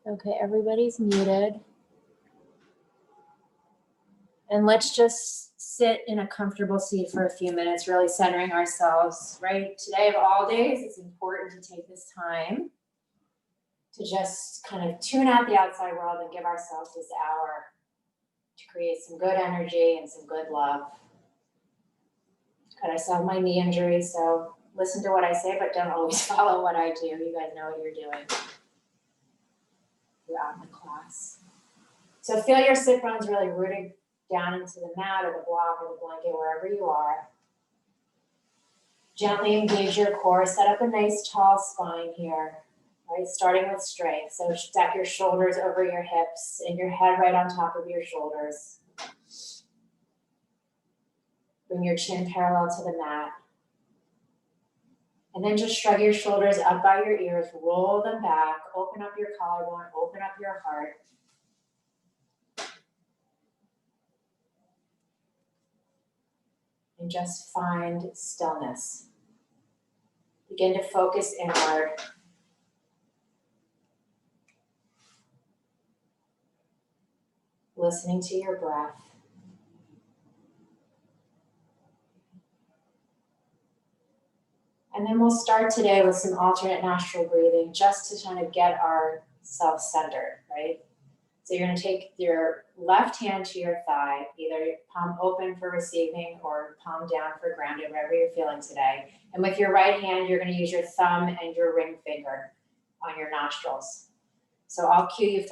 Okay, everybody's muted. And let's just sit in a comfortable seat for a few minutes, really centering ourselves, right? Today of all days, it's important to take this time to just kind of tune out the outside world and give ourselves this hour to create some good energy and some good love. I still have my knee injury, so listen to what I say, but don't always follow what I do. You guys know what you're doing throughout the class. So feel your sit bones really rooted down into the mat or the block or the blanket, wherever you are. Gently engage your core. Set up a nice tall spine here, right? Starting with strength. So stack your shoulders over your hips and your head right on top of your shoulders. Bring your chin parallel to the mat. And then just shrug your shoulders up by your ears. Roll them back. Open up your collarbone. Open up your heart. And just find stillness. Begin to focus inward. Listening to your breath. And then we'll start today with some alternate nostril breathing just to kind of get ourselves centered, right? So you're going to take your left hand to your thigh, either palm open for receiving or palm down for grounded, whatever you're feeling today. And with your right hand, you're going to use your thumb and your ring finger on your nostrils. So I'll cue you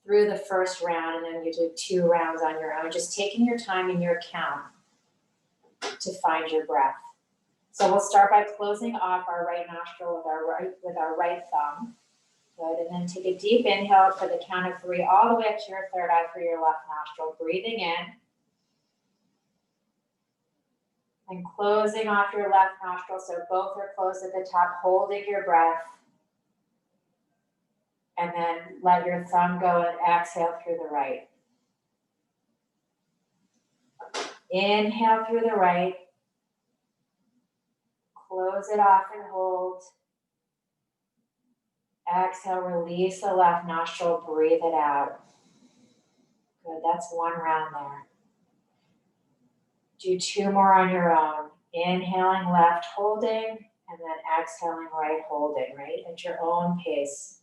through the first round, and then you do 2 rounds on your own, just taking your time and your count to find your breath. So we'll start by closing off our right nostril with our right thumb. Good, and then take a deep inhale for the count of 3, all the way up to your third eye for your left nostril. Breathing in. And closing off your left nostril, so both are closed at the top, holding your breath. And then let your thumb go and exhale through the right. Inhale through the right. Close it off and hold. Exhale, release the left nostril, breathe it out. Good, that's 1 round there. Do 2 more on your own. Inhaling left, holding, and then exhaling right, holding, right? At your own pace.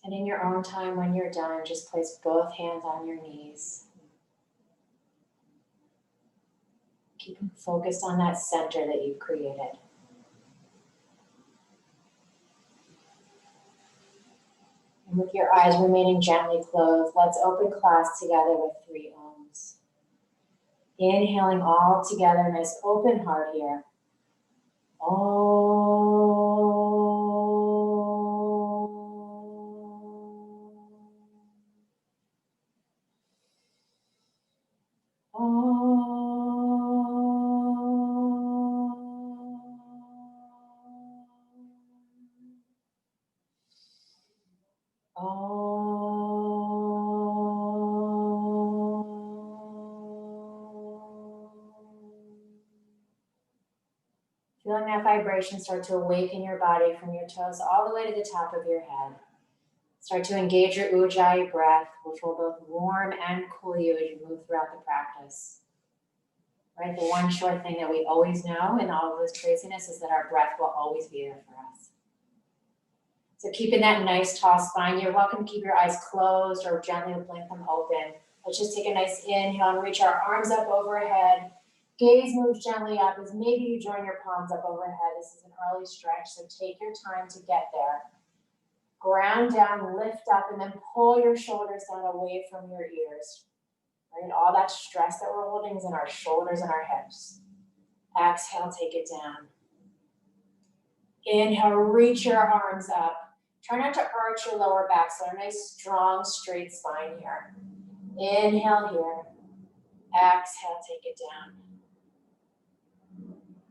And in your own time, when you're done, just place both hands on your knees. Keeping focused on that center that you've created. And with your eyes remaining gently closed, let's open class together with 3 ohms. Inhaling all together, nice open heart here. Om. Feeling that vibration start to awaken your body from your toes all the way to the top of your head. Start to engage your Ujjayi breath, which will both warm and cool you as you move throughout the practice. Right? The one sure thing that we always know in all of this craziness is that our breath will always be there for us. So keeping that nice tall spine, you're welcome to keep your eyes closed or gently blink them open. Let's just take a nice inhale and reach our arms up overhead. Gaze moves gently up as maybe you join your palms up overhead. This is an early stretch, so take your time to get there. Ground down, lift up, and then pull your shoulders down away from your ears. Right? All that stress that we're holding is in our shoulders and our hips. Exhale, take it down. Inhale, reach your arms up. Try not to arch your lower back, so a nice, strong, straight spine here. Inhale here. Exhale, take it down.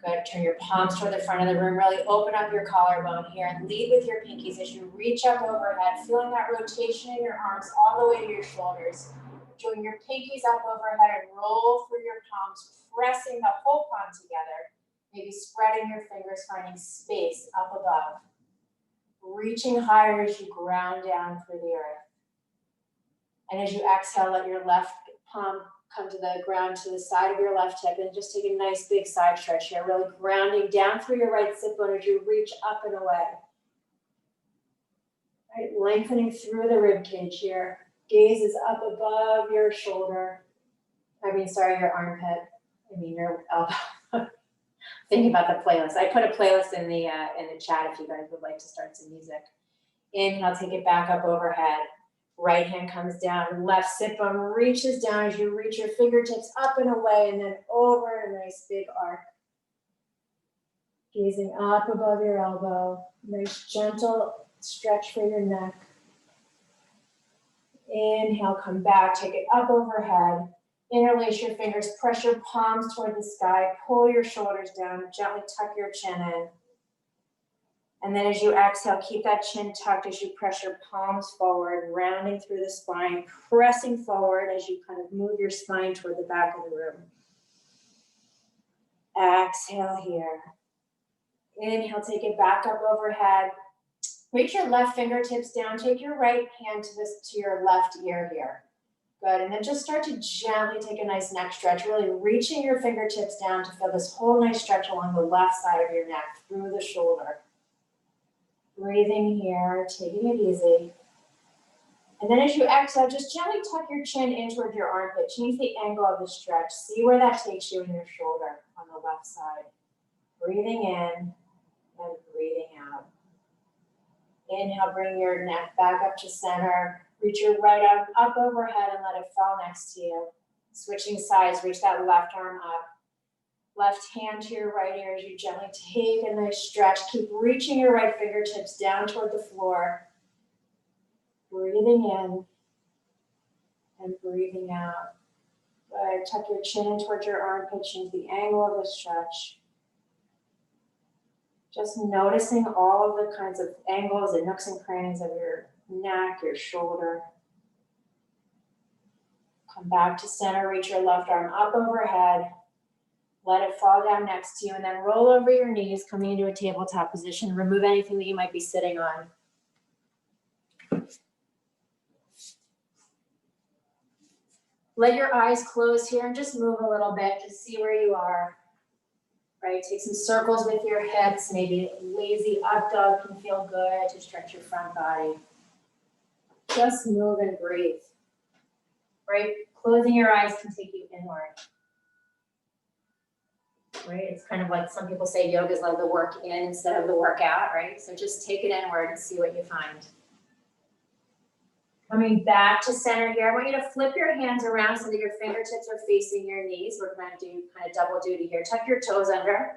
Good, turn your palms toward the front of the room, really open up your collarbone here and lead with your pinkies as you reach up overhead, feeling that rotation in your arms all the way to your shoulders. Drawing your pinkies up overhead and roll through your palms, pressing the whole palm together. Maybe spreading your fingers, finding space up above. Reaching higher as you ground down through the earth. And as you exhale, let your left palm come to the ground to the side of your left hip and just take a nice big side stretch here, really grounding down through your right sit bone as you reach up and away. Right, lengthening through the rib cage here. Gaze is up above your shoulder. Your armpit. Your elbow. Thinking about the playlist. I put a playlist in the chat if you guys would like to start some music. Inhale, take it back up overhead. Right hand comes down, left sit bone reaches down as you reach your fingertips up and away and then over a nice big arc. Gazing up above your elbow, nice gentle stretch for your neck. Inhale, come back, take it up overhead. Interlace your fingers, press your palms toward the sky, pull your shoulders down, gently tuck your chin in. And then as you exhale, keep that chin tucked as you press your palms forward, rounding through the spine, pressing forward as you kind of move your spine toward the back of the room. Exhale here. Inhale, take it back up overhead. Reach your left fingertips down, take your right hand to your left ear here. Good, and then just start to gently take a nice neck stretch, really reaching your fingertips down to feel this whole nice stretch along the left side of your neck, through the shoulder. Breathing here, taking it easy. And then as you exhale, just gently tuck your chin in toward your armpit. Change the angle of the stretch. See where that takes you in your shoulder on the left side. Breathing in and breathing out. Inhale, bring your neck back up to center. Reach your right arm up overhead and let it fall next to you. Switching sides, reach that left arm up. Left hand to your right ear as you gently take a nice stretch. Keep reaching your right fingertips down toward the floor. Breathing in and breathing out. Good. Tuck your chin in towards your armpit. Change the angle of the stretch. Just noticing all of the kinds of angles and nooks and crannies of your neck, your shoulder. Come back to center. Reach your left arm up overhead. Let it fall down next to you and then roll over your knees, coming into a tabletop position. Remove anything that you might be sitting on. Let your eyes close here and just move a little bit to see where you are. Right, take some circles with your hips. Maybe lazy up dog can feel good to stretch your front body. Just move and breathe. Right, closing your eyes can take you inward. Right, it's kind of like some people say yoga is like the work in instead of the workout, right? So just take it inward and see what you find. Coming back to center here, I want you to flip your hands around so that your fingertips are facing your knees. We're going to do kind of double duty here. Tuck your toes under.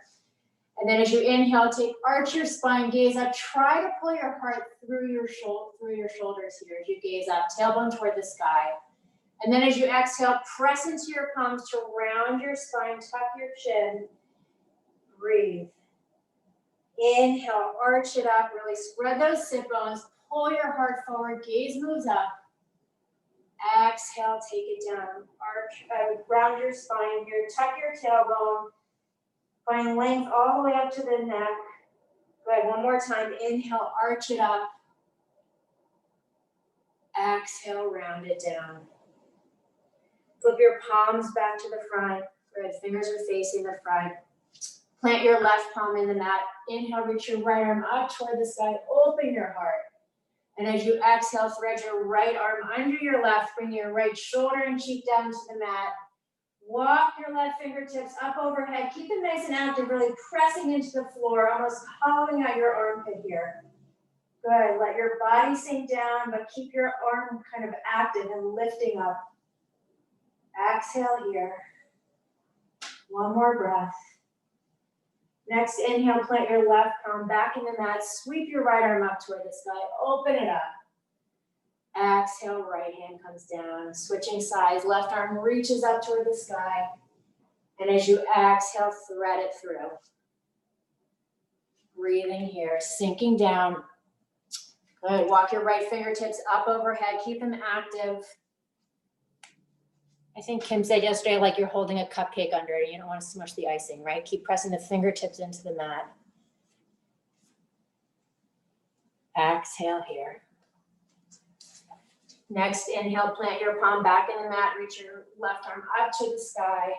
And then as you inhale, arch your spine, gaze up. Try to pull your heart through your shoulders here as you gaze up, tailbone toward the sky. And then as you exhale, press into your palms to round your spine, tuck your chin. Breathe. Inhale, arch it up, really spread those sit bones. Pull your heart forward, gaze moves up. Exhale, take it down. Arch, round your spine here, tuck your tailbone. Find length all the way up to the neck. Good, one more time. Inhale, arch it up. Exhale, round it down. Flip your palms back to the front. Good, fingers are facing the front. Plant your left palm in the mat. Inhale, reach your right arm up toward the sky. Open your heart. And as you exhale, thread your right arm under your left. Bring your right shoulder and cheek down to the mat. Walk your left fingertips up overhead. Keep them nice and active, really pressing into the floor, almost hollowing out your armpit here. Good. Let your body sink down, but keep your arm kind of active and lifting up. Exhale here. One more breath. Next, inhale, plant your left palm back in the mat. Sweep your right arm up toward the sky. Open it up. Exhale, right hand comes down. Switching sides. Left arm reaches up toward the sky. And as you exhale, thread it through. Breathing here, sinking down. Good, walk your right fingertips up overhead, keep them active. I think Kim said yesterday, like you're holding a cupcake under it, you don't want to smush the icing, right? Keep pressing the fingertips into the mat. Exhale here. Next, inhale, plant your palm back in the mat, reach your left arm up to the sky.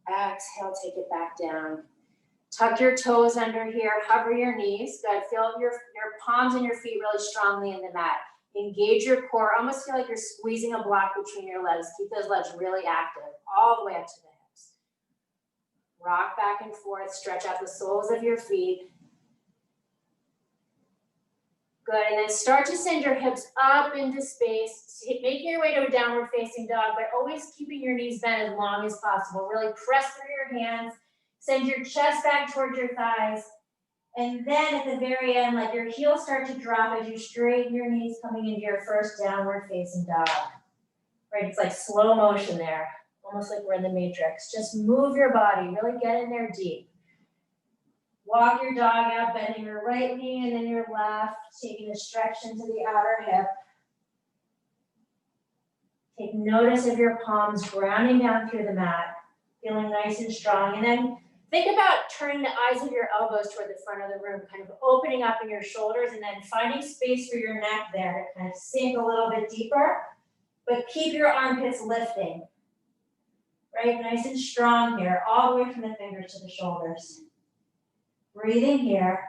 Exhale, take it back down. Tuck your toes under here, hover your knees. Good, feel your palms and your feet really strongly in the mat. Engage your core, almost feel like you're squeezing a block between your legs. Keep those legs really active, all the way up to the hips. Rock back and forth, stretch out the soles of your feet. Good, and then start to send your hips up into space, making your way to a downward facing dog, but always keeping your knees bent as long as possible. Really press through your hands, send your chest back towards your thighs, and then at the very end, let your heels start to drop as you straighten your knees coming into your first downward facing dog. Right, it's like slow motion there, almost like we're in the Matrix. Just move your body, really get in there deep. Walk your dog out, bending your right knee and then your left, taking a stretch into the outer hip. Take notice of your palms grounding down through the mat, feeling nice and strong. And then think about turning the eyes of your elbows toward the front of the room, kind of opening up in your shoulders and then finding space for your neck there to kind of sink a little bit deeper, but keep your armpits lifting, right? Nice and strong here, all the way from the fingers to the shoulders. Breathing here.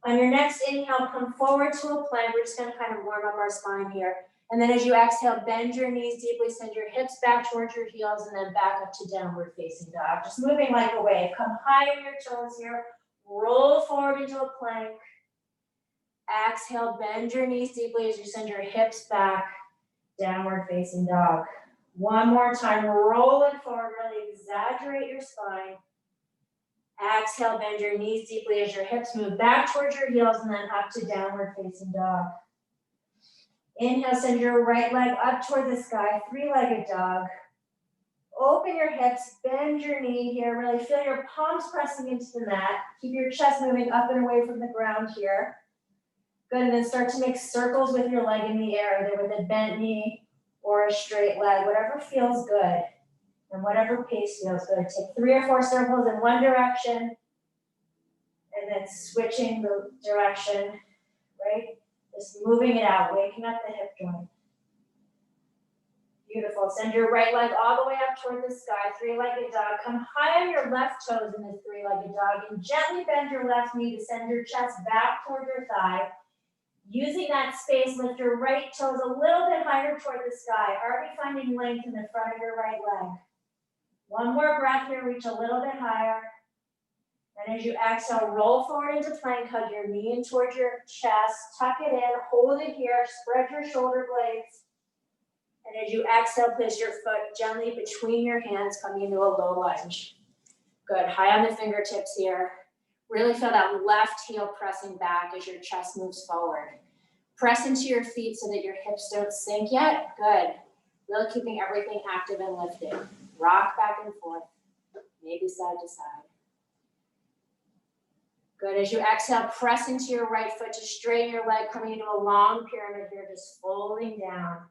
On your next inhale, come forward to a plank. We're just going to kind of warm up our spine here. And then as you exhale, bend your knees deeply, send your hips back towards your heels, and then back up to downward facing dog. Just moving like a wave. Come high on your toes here. Roll forward into a plank. Exhale, bend your knees deeply as you send your hips back, downward facing dog. One more time, roll it forward, really exaggerate your spine. Exhale, bend your knees deeply as your hips move back towards your heels and then up to downward facing dog. Inhale, send your right leg up toward the sky, three-legged dog. Open your hips, bend your knee here, really feel your palms pressing into the mat. Keep your chest moving up and away from the ground here. Good, and then start to make circles with your leg in the air, either with a bent knee or a straight leg, whatever feels good. And whatever pace feels good. Take 3 or 4 circles in one direction and then switching the direction, right? Just moving it out, waking up the hip joint. Beautiful. Send your right leg all the way up toward the sky, three-legged dog. Come high on your left toes in this three-legged dog and gently bend your left knee to send your chest back toward your thigh. Using that space, lift your right toes a little bit higher toward the sky, already finding length in the front of your right leg. One more breath here, reach a little bit higher. And as you exhale, roll forward into plank, hug your knee in towards your chest, tuck it in, hold it here, spread your shoulder blades. And as you exhale, place your foot gently between your hands, coming into a low lunge. Good, high on the fingertips here. Really feel that left heel pressing back as your chest moves forward. Press into your feet so that your hips don't sink yet. Good, really keeping everything active and lifted. Rock back and forth, maybe side to side. Good, as you exhale, press into your right foot to straighten your leg, coming into a long pyramid here, just folding down.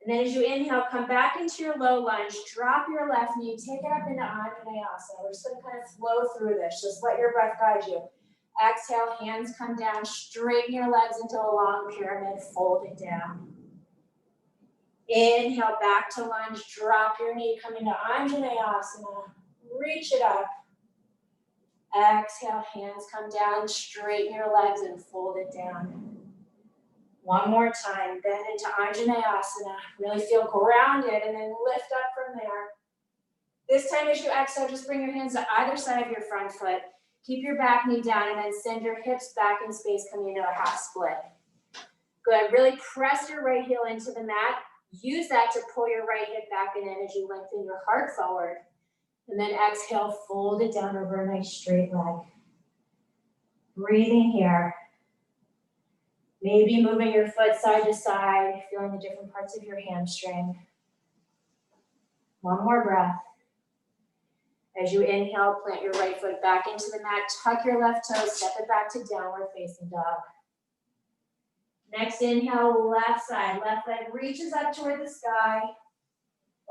And then as you inhale, come back into your low lunge, drop your left knee, take it up into Anjaneyasana. We're just gonna kind of flow through this, just let your breath guide you. Exhale, hands come down, straighten your legs into a long pyramid, fold it down. Inhale, back to lunge, drop your knee, come into Anjaneyasana, reach it up. Exhale, hands come down, straighten your legs and fold it down. One more time, bend into Anjaneyasana, really feel grounded and then lift up from there. This time as you exhale, just bring your hands to either side of your front foot. Keep your back knee down and then send your hips back in space, coming into a half split. Good, really press your right heel into the mat. Use that to pull your right hip back in as you lengthen your heart forward. And then exhale, fold it down over a nice straight leg. Breathing here. Maybe moving your foot side to side, feeling the different parts of your hamstring. One more breath. As you inhale, plant your right foot back into the mat, tuck your left toe, step it back to downward facing dog. Next inhale, left side, left leg reaches up toward the sky.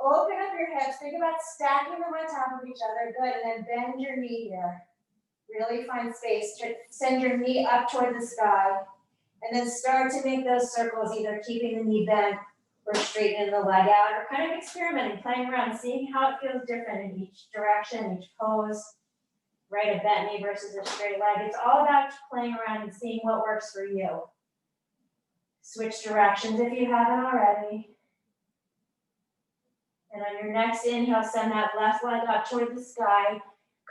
Open up your hips, think about stacking them on top of each other, good, and then bend your knee here. Really find space, send your knee up toward the sky, and then start to make those circles, either keeping the knee bent or straightening the leg out, or kind of experimenting, playing around, seeing how it feels different in each direction, each pose, right? A bent knee versus a straight leg. It's all about playing around and seeing what works for you. Switch directions if you haven't already. And on your next inhale, send that left leg up toward the sky.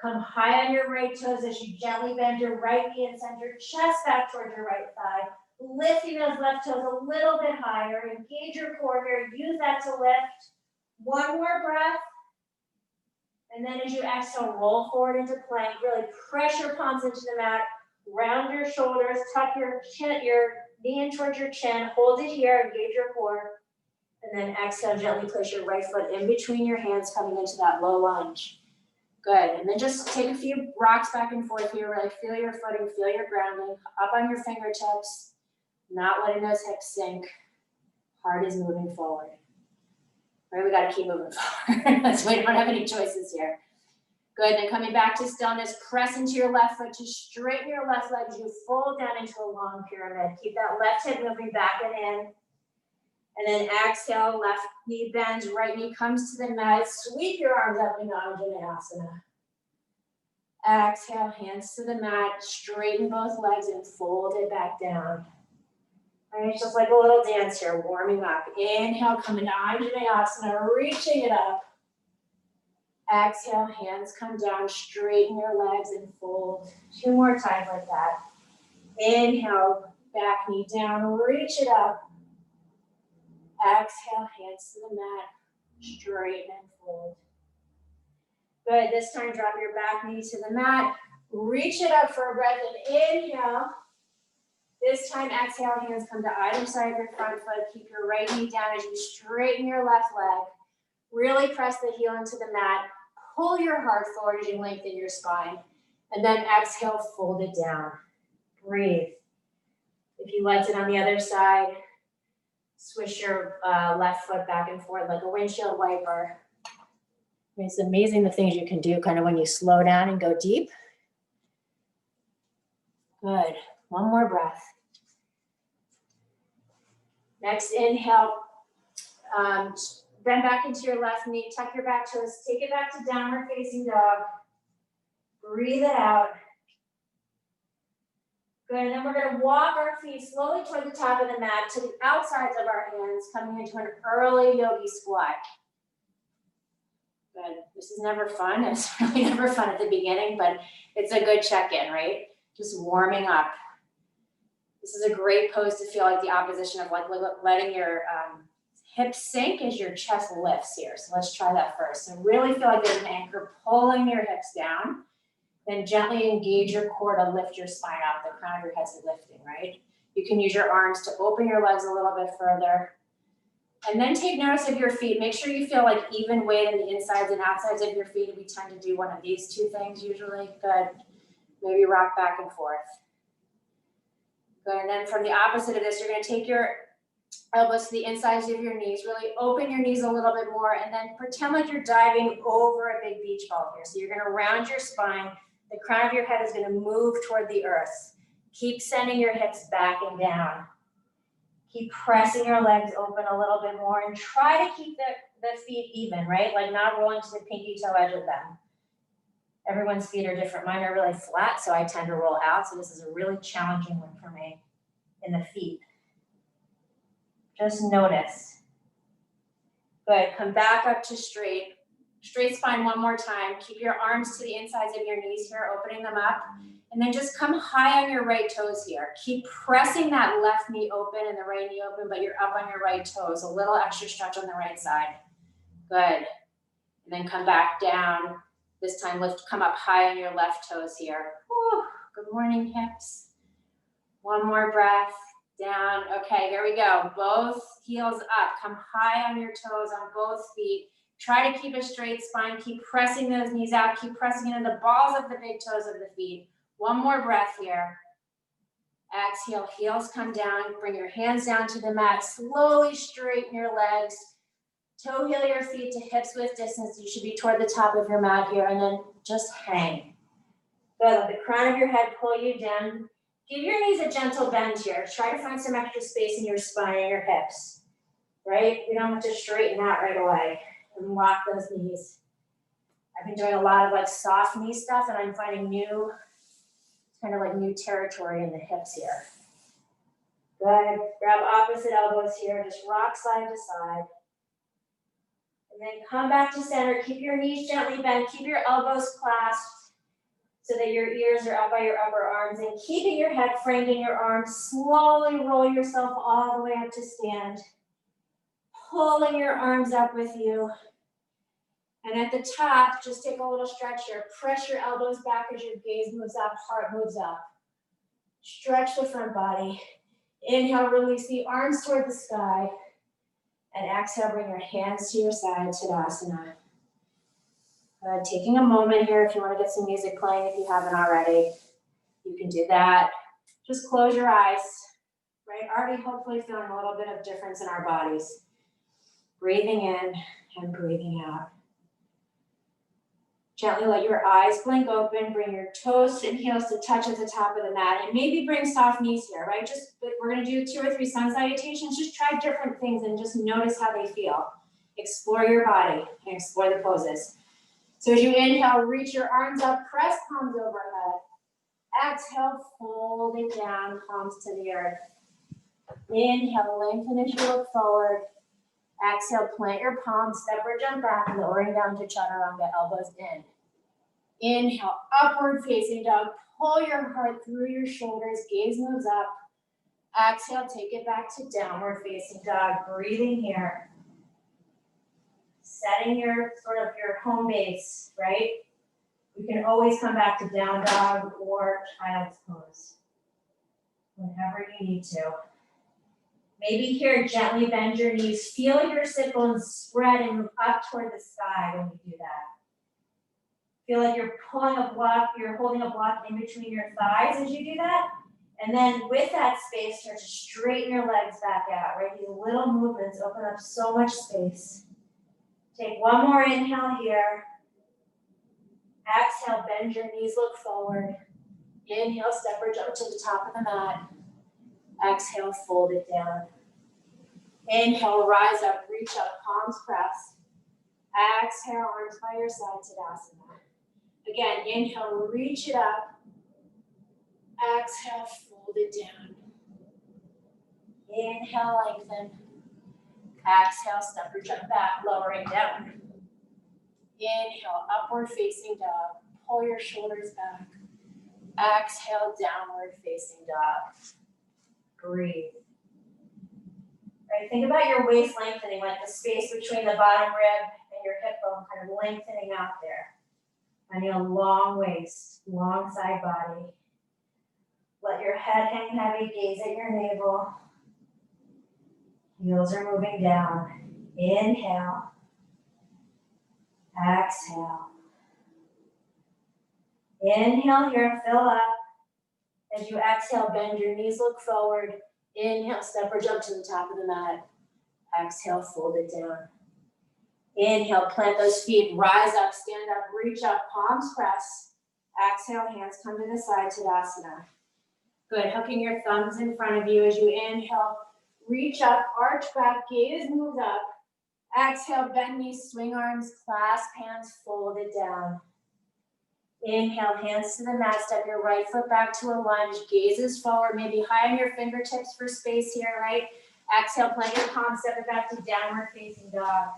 Come high on your right toes as you gently bend your right knee and send your chest back toward your right thigh. Lifting those left toes a little bit higher. Engage your core here. Use that to lift. One more breath. And then as you exhale, roll forward into plank. Really press your palms into the mat. Round your shoulders. Tuck your chin, your knee in towards your chin. Hold it here. Engage your core. And then exhale, gently place your right foot in between your hands, coming into that low lunge. Good, and then just take a few rocks back and forth here, really feel your footing, feel your grounding, up on your fingertips, not letting those hips sink. Heart is moving forward. Right, we gotta keep moving forward. So we don't have any choices here. Good, then coming back to stillness, press into your left foot to straighten your left leg as you fold down into a long pyramid. Keep that left hip moving back and in. And then exhale, left knee bends, right knee comes to the mat. Sweep your arms up in Anjaneyasana. Exhale, hands to the mat, straighten both legs and fold it back down. All right, it's just like a little dance here, warming up. Inhale, come into Anjaneyasana, reaching it up. Exhale, hands come down, straighten your legs and fold. 2 more times like that. Inhale, back knee down, reach it up. Exhale, hands to the mat, straighten and fold. Good, this time drop your back knee to the mat, reach it up for a breath and inhale. This time exhale, hands come to either side of your front foot. Keep your right knee down as you straighten your left leg. Really press the heel into the mat. Pull your heart forward as you lengthen your spine. And then exhale, fold it down. Breathe. If you liked it on the other side, swish your left foot back and forth like a windshield wiper. It's amazing the things you can do kind of when you slow down and go deep. Good. One more breath. Next inhale, bend back into your left knee, tuck your back toes, take it back to downward facing dog. Breathe it out. Good, and then we're gonna walk our feet slowly toward the top of the mat to the outsides of our hands, coming into an early yogi squat. Good, this is never fun. It's really never fun at the beginning, but it's a good check-in, right? Just warming up. This is a great pose to feel like the opposition of like letting your hips sink as your chest lifts here. So let's try that first. So really feel like there's an anchor pulling your hips down. Then gently engage your core to lift your spine up. The crown of your head's lifting, right? You can use your arms to open your legs a little bit further. And then take notice of your feet. Make sure you feel like even weight in the insides and outsides of your feet. We tend to do one of these 2 things usually. Good. Maybe rock back and forth. Good, and then from the opposite of this, you're gonna take your elbows to the insides of your knees, really open your knees a little bit more, and then pretend like you're diving over a big beach ball here. So you're gonna round your spine, the crown of your head is gonna move toward the earth. Keep sending your hips back and down. Keep pressing your legs open a little bit more and try to keep the feet even, right? Like not rolling to the pinky toe edge of them. Everyone's feet are different. Mine are really flat, so I tend to roll out. So this is a really challenging one for me in the feet. Just notice. Good, come back up to straight. Straight spine one more time. Keep your arms to the insides of your knees here, opening them up. And then just come high on your right toes here. Keep pressing that left knee open and the right knee open, but you're up on your right toes. A little extra stretch on the right side. Good. And then come back down. This time come up high on your left toes here. Whew. Good morning, hips. One more breath. Down. Okay, here we go. Both heels up. Come high on your toes on both feet. Try to keep a straight spine. Keep pressing those knees out. Keep pressing into the balls of the big toes of the feet. One more breath here. Exhale, heels come down. Bring your hands down to the mat. Slowly straighten your legs. Toe heel your feet to hips width distance. You should be toward the top of your mat here, and then just hang. Good, let the crown of your head pull you down. Give your knees a gentle bend here. Try to find some extra space in your spine and your hips, right? We don't have to straighten out right away and lock those knees. I've been doing a lot of like soft knee stuff, and I'm finding new, kind of like new territory in the hips here. Good, grab opposite elbows here, just rock side to side. And then come back to center, keep your knees gently bent, keep your elbows clasped so that your ears are up by your upper arms, and keeping your head framed in your arms, slowly roll yourself all the way up to stand. Pulling your arms up with you. And at the top, just take a little stretch here. Press your elbows back as your gaze moves up, heart moves up. Stretch the front body. Inhale, release the arms toward the sky. And exhale, bring your hands to your side, Tadasana. Taking a moment here if you want to get some music playing if you haven't already. You can do that. Just close your eyes, right? Already hopefully feeling a little bit of difference in our bodies. Breathing in and breathing out. Gently let your eyes blink open. Bring your toes and heels to touch at the top of the mat. And maybe bring soft knees here, right? We're going to do 2 or 3 sun salutations. Just try different things and just notice how they feel. Explore your body and explore the poses. So as you inhale, reach your arms up, press palms overhead. Exhale, fold it down, palms to the earth. Inhale, lengthen as you look forward. Exhale, plant your palms, step or jump back, lowering down to Chaturanga, elbows in. Inhale, upward facing dog. Pull your heart through your shoulders, gaze moves up. Exhale, take it back to downward facing dog. Breathing here. Setting your sort of your home base, right? You can always come back to down dog or child's pose whenever you need to. Maybe here, gently bend your knees. Feel your sit bones spread and move up toward the sky when you do that. Feel like you're pulling a block, you're holding a block in between your thighs as you do that. And then with that space, start to straighten your legs back out, right? These little movements open up so much space. Take one more inhale here. Exhale, bend your knees, look forward. Inhale, step or jump to the top of the mat. Exhale, fold it down. Inhale, rise up, reach up, palms pressed. Exhale, arms by your side, Tadasana. Again, inhale, reach it up. Exhale, fold it down. Inhale, lengthen. Exhale, step or jump back, lowering down. Inhale, upward facing dog. Pull your shoulders back. Exhale, downward facing dog. Breathe. Right, think about your waist lengthening, like the space between the bottom rib and your hip bone kind of lengthening out there. I need a long waist, long side body. Let your head hang heavy, gaze at your navel. Heels are moving down. Inhale. Exhale. Inhale here, fill up. As you exhale, bend your knees, look forward. Inhale, step or jump to the top of the mat. Exhale, fold it down. Inhale, plant those feet, rise up, stand up, reach up, palms press. Exhale, hands come to the side, Tadasana. Good, hooking your thumbs in front of you as you inhale. Reach up, arch back, gaze moves up. Exhale, bend knees, swing arms, clasp hands, fold it down. Inhale, hands to the mat, step your right foot back to a lunge, gazes forward, maybe high on your fingertips for space here, right? Exhale, plant your palms, step it back to downward facing dog.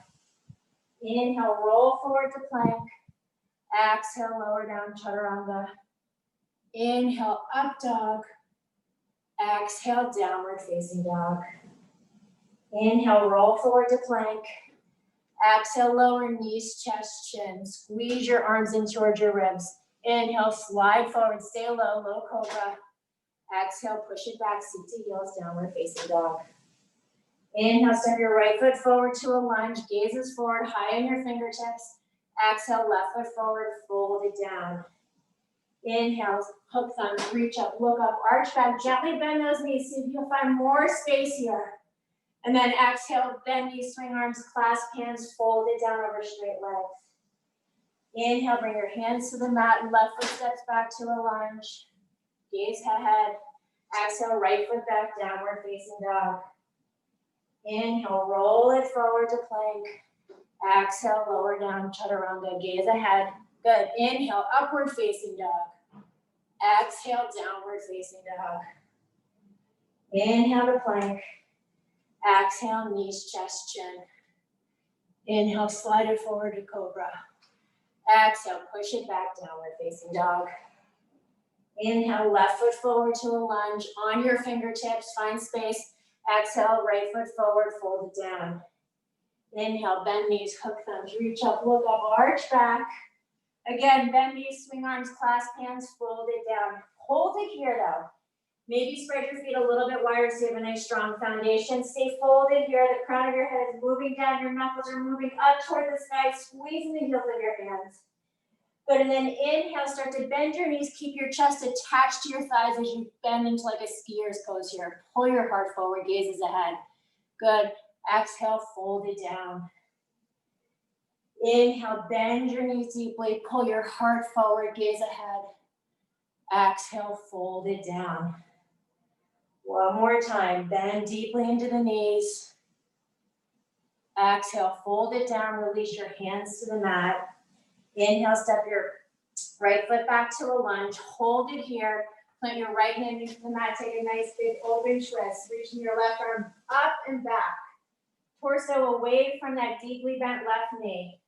Inhale, roll forward to plank. Exhale, lower down, Chaturanga. Inhale, up dog. Exhale, downward facing dog. Inhale, roll forward to plank. Exhale, lower knees, chest, chin. Squeeze your arms in towards your ribs. Inhale, slide forward, stay low, low cobra. Exhale, push it back, seat to heels, downward facing dog. Inhale, step your right foot forward to a lunge, gazes forward, high in your fingertips. Exhale, left foot forward, fold it down. Inhale, hook thumbs, reach up, look up, arch back, gently bend those knees, see if you'll find more space here. And then exhale, bend knees, swing arms, clasp hands, fold it down over straight legs. Inhale, bring your hands to the mat, left foot steps back to a lunge. Gaze ahead. Exhale, right foot back, downward facing dog. Inhale, roll it forward to plank. Exhale, lower down, chaturanga, gaze ahead. Good. Inhale, upward facing dog. Exhale, downward facing dog. Inhale to plank. Exhale, knees, chest, chin. Inhale, slide it forward to cobra. Exhale, push it back, downward facing dog. Inhale, left foot forward to a lunge. On your fingertips, find space. Exhale, right foot forward, fold it down. Inhale, bend knees, hook thumbs, reach up, look up, arch back. Again, bend knees, swing arms, clasp hands, fold it down. Hold it here though. Maybe spread your feet a little bit wider so you have a nice strong foundation. Stay folded here. The crown of your head is moving down. Your knuckles are moving up toward the sky, squeezing the heels of your hands. Good, and then inhale, start to bend your knees. Keep your chest attached to your thighs as you bend into like a skier's pose here. Pull your heart forward, gazes ahead. Good. Exhale, fold it down. Inhale, bend your knees deeply. Pull your heart forward, gaze ahead. Exhale, fold it down. One more time, bend deeply into the knees. Exhale, fold it down, release your hands to the mat. Inhale, step your right foot back to a lunge. Hold it here. Plant your right hand into the mat. Take a nice big open twist. Reaching your left arm up and back. Torso away from that deeply bent left knee.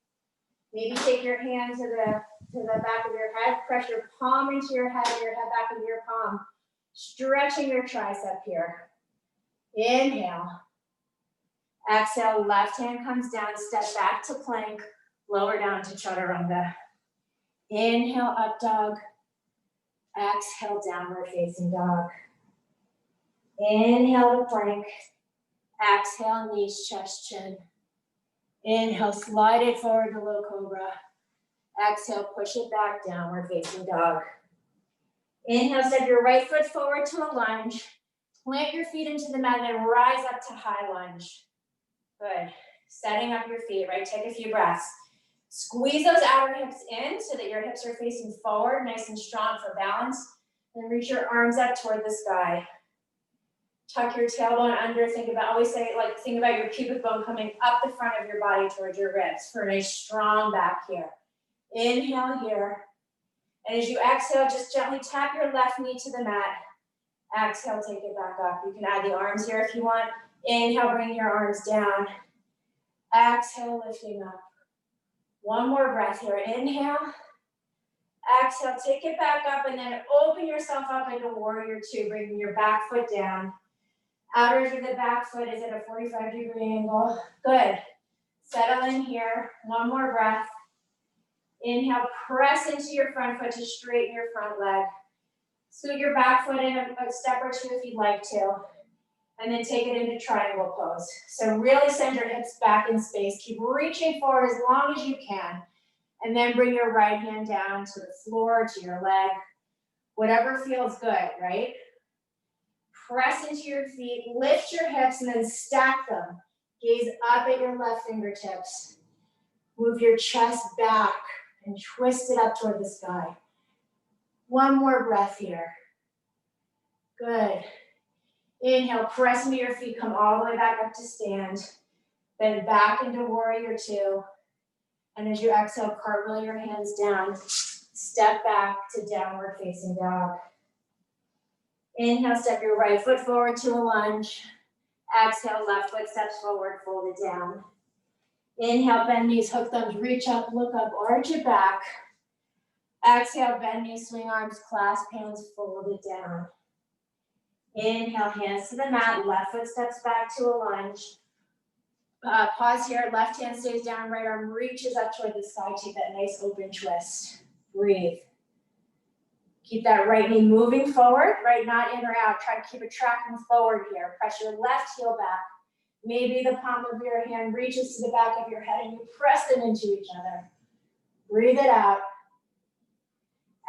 Maybe take your hand to the back of your head. Press your palm into your head back into your palm. Stretching your tricep here. Inhale. Exhale, left hand comes down, step back to plank, lower down to chaturanga. Inhale, up dog. Exhale, downward facing dog. Inhale to plank. Exhale, knees, chest, chin. Inhale, slide it forward to low cobra. Exhale, push it back, downward facing dog. Inhale, step your right foot forward to a lunge. Plant your feet into the mat and rise up to high lunge. Good. Setting up your feet, right? Take a few breaths. Squeeze those outer hips in so that your hips are facing forward, nice and strong for balance. Then reach your arms up toward the sky. Tuck your tailbone under. Think about your pubic bone coming up the front of your body towards your ribs for a nice strong back here. Inhale here. And as you exhale, just gently tap your left knee to the mat. Exhale, take it back up. You can add the arms here if you want. Inhale, bring your arms down. Exhale, lifting up. One more breath here. Inhale. Exhale, take it back up and then open yourself up into warrior two, bringing your back foot down. Outer edge of the back foot is at a 45-degree angle. Good. Settle in here. One more breath. Inhale, press into your front foot to straighten your front leg. Scoot your back foot in a step or two if you'd like to. And then take it into triangle pose. So really send your hips back in space. Keep reaching forward as long as you can. And then bring your right hand down to the floor, to your leg. Whatever feels good, right? Press into your feet, lift your hips, and then stack them. Gaze up at your left fingertips. Move your chest back and twist it up toward the sky. One more breath here. Good. Inhale, press into your feet, come all the way back up to stand. Then back into warrior two. And as you exhale, cartwheel your hands down. Step back to downward facing dog. Inhale, step your right foot forward to a lunge. Exhale, left foot steps forward, fold it down. Inhale, bend knees, hook thumbs, reach up, look up, arch it back. Exhale, bend knees, swing arms, clasp hands, fold it down. Inhale, hands to the mat, left foot steps back to a lunge. Pause here, left hand stays down, right arm reaches up toward the sky, take that nice open twist. Breathe. Keep that right knee moving forward, right, not in or out. Try to keep it tracking forward here. Press your left heel back. Maybe the palm of your hand reaches to the back of your head and you press them into each other. Breathe it out.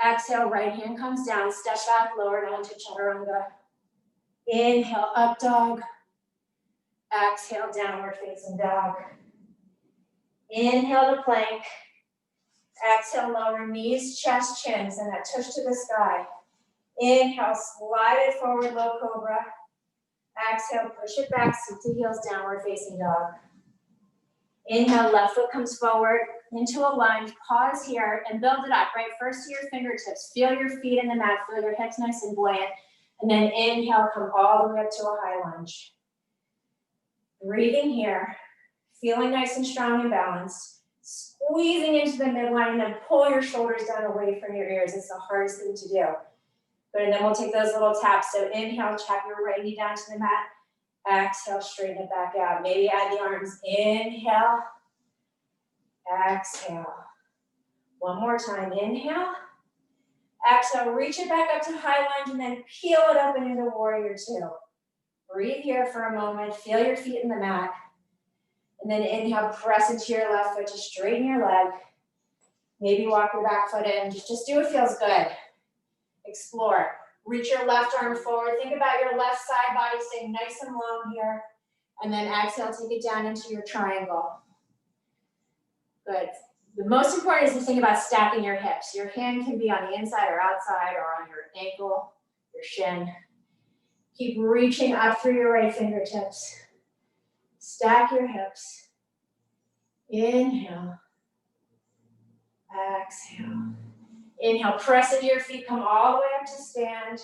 Exhale, right hand comes down, step back, lower down to chaturanga. Inhale, up dog. Exhale, downward facing dog. Inhale to plank. Exhale, lower knees, chest, chins, and that tush to the sky. Inhale, slide it forward, low cobra. Exhale, push it back, seat to heels, downward facing dog. Inhale, left foot comes forward into a lunge. Pause here and build it up, right? First to your fingertips. Feel your feet in the mat, feel your hips nice and buoyant. And then inhale, come all the way up to a high lunge. Breathing here, feeling nice and strong and balanced. Squeezing into the midline and then pull your shoulders down away from your ears. It's the hardest thing to do. Good, and then we'll take those little taps. So inhale, tap your right knee down to the mat. Exhale, straighten it back out. Maybe add the arms. Inhale. Exhale. One more time. Inhale. Exhale, reach it back up to high lunge and then peel it up and into warrior two. Breathe here for a moment. Feel your feet in the mat. And then inhale, press into your left foot to straighten your leg. Maybe walk your back foot in. Just do what feels good. Explore. Reach your left arm forward. Think about your left side body staying nice and long here. And then exhale, take it down into your triangle. Good. The most important is to think about stacking your hips. Your hand can be on the inside or outside or on your ankle, your shin. Keep reaching up through your right fingertips. Stack your hips. Inhale. Exhale. Inhale, press into your feet, come all the way up to stand.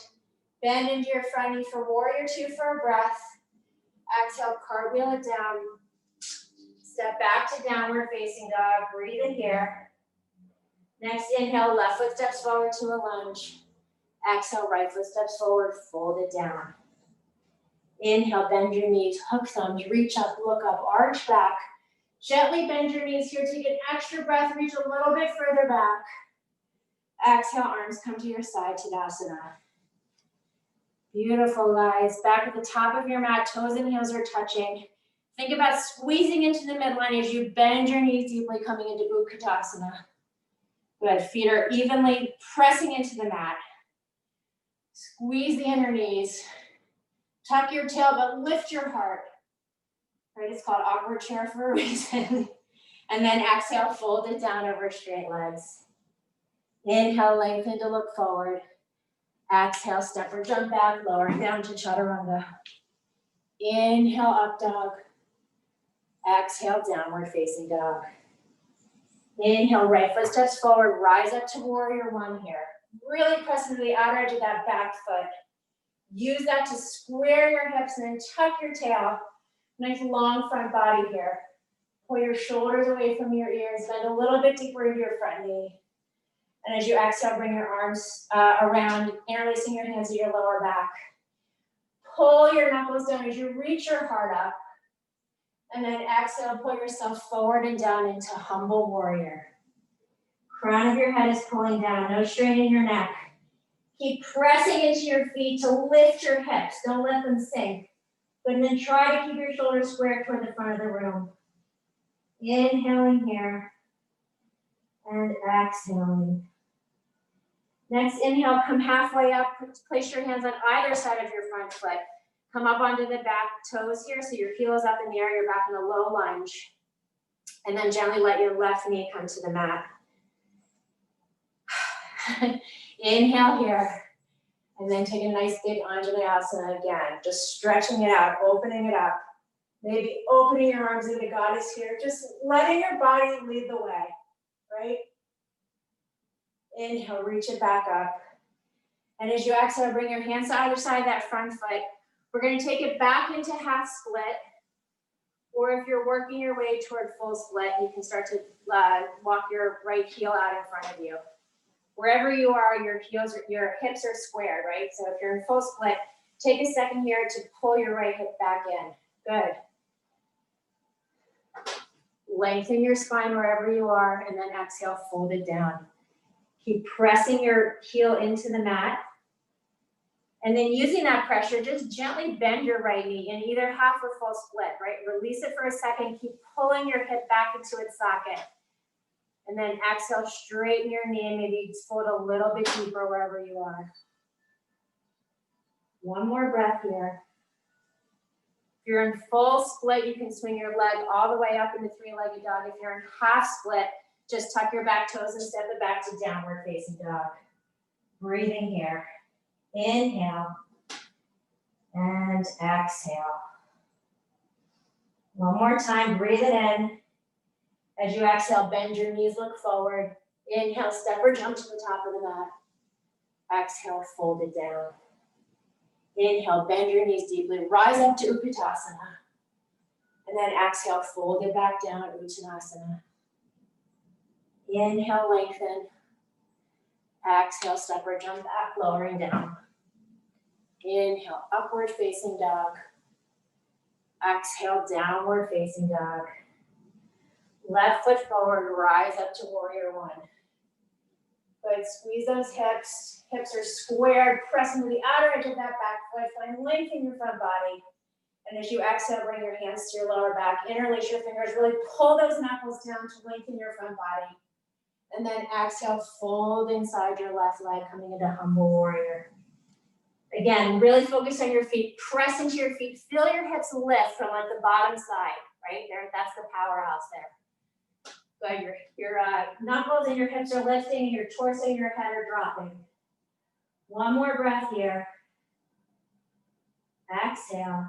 Bend into your front knee for warrior two for a breath. Exhale, cartwheel it down. Step back to downward facing dog. Breathe in here. Next inhale, left foot steps forward to a lunge. Exhale, right foot steps forward, fold it down. Inhale, bend your knees, hook thumbs, reach up, look up, arch back. Gently bend your knees here, take an extra breath, reach a little bit further back. Exhale, arms come to your side, Tadasana. Beautiful, guys. Back at the top of your mat, toes and heels are touching. Think about squeezing into the midline as you bend your knees deeply, coming into Utkatasana. Good, feet are evenly pressing into the mat. Squeeze the inner knees. Tuck your tail, but lift your heart. Right, it's called awkward chair for a reason. And then exhale, fold it down over straight legs. Inhale, lengthen to look forward. Exhale, step or jump back, lower down to chaturanga. Inhale, up dog. Exhale, downward facing dog. Inhale, right foot steps forward, rise up to warrior one here. Really press into the outer edge of that back foot. Use that to square your hips and then tuck your tail. Nice long front body here. Pull your shoulders away from your ears, bend a little bit deeper into your front knee. And as you exhale, bring your arms around, interlacing your hands at your lower back. Pull your knuckles down as you reach your heart up. And then exhale, pull yourself forward and down into humble warrior. Crown of your head is pulling down, no strain in your neck. Keep pressing into your feet to lift your hips. Don't let them sink. But then try to keep your shoulders square toward the front of the room. Inhaling here. And exhaling. Next inhale, come halfway up. Place your hands on either side of your front foot. Come up onto the back toes here, so your heel is up in the air, you're back in a low lunge. And then gently let your left knee come to the mat. Inhale here. And then take a nice big Anjaneyasana again. Just stretching it out, opening it up. Maybe opening your arms into goddess here. Just letting your body lead the way, right? Inhale, reach it back up. And as you exhale, bring your hands to either side of that front foot. We're going to take it back into half split. Or if you're working your way toward full split, you can start to walk your right heel out in front of you. Wherever you are, your hips are squared, right? So if you're in full split, take a second here to pull your right hip back in. Good. Lengthen your spine wherever you are, and then exhale, fold it down. Keep pressing your heel into the mat. And then using that pressure, just gently bend your right knee in either half or full split, right? Release it for a second, keep pulling your hip back into its socket. And then exhale, straighten your knee and maybe fold a little bit deeper wherever you are. One more breath here. If you're in full split, you can swing your leg all the way up into three-legged dog. If you're in half split, just tuck your back toes and step it back to downward facing dog. Breathing here. Inhale and exhale. One more time, breathe it in. As you exhale, bend your knees, look forward. Inhale, step or jump to the top of the mat. Exhale, fold it down. Inhale, bend your knees deeply, rise up to Utkatasana. And then exhale, fold it back down, Uttanasana. Inhale, lengthen. Exhale, step or jump back, lowering down. Inhale, upward facing dog. Exhale, downward facing dog. Left foot forward, rise up to warrior one. Good, squeeze those hips. Hips are squared, press into the outer edge of that back foot. Find length in your front body. And as you exhale, bring your hands to your lower back. Interlace your fingers, really pull those knuckles down to lengthen your front body. And then exhale, fold inside your left leg, coming into humble warrior. Again, really focus on your feet, press into your feet, feel your hips lift from like the bottom side, right there. That's the powerhouse there. Good, your knuckles and your hips are lifting, your torso and your head are dropping. One more breath here. Exhale.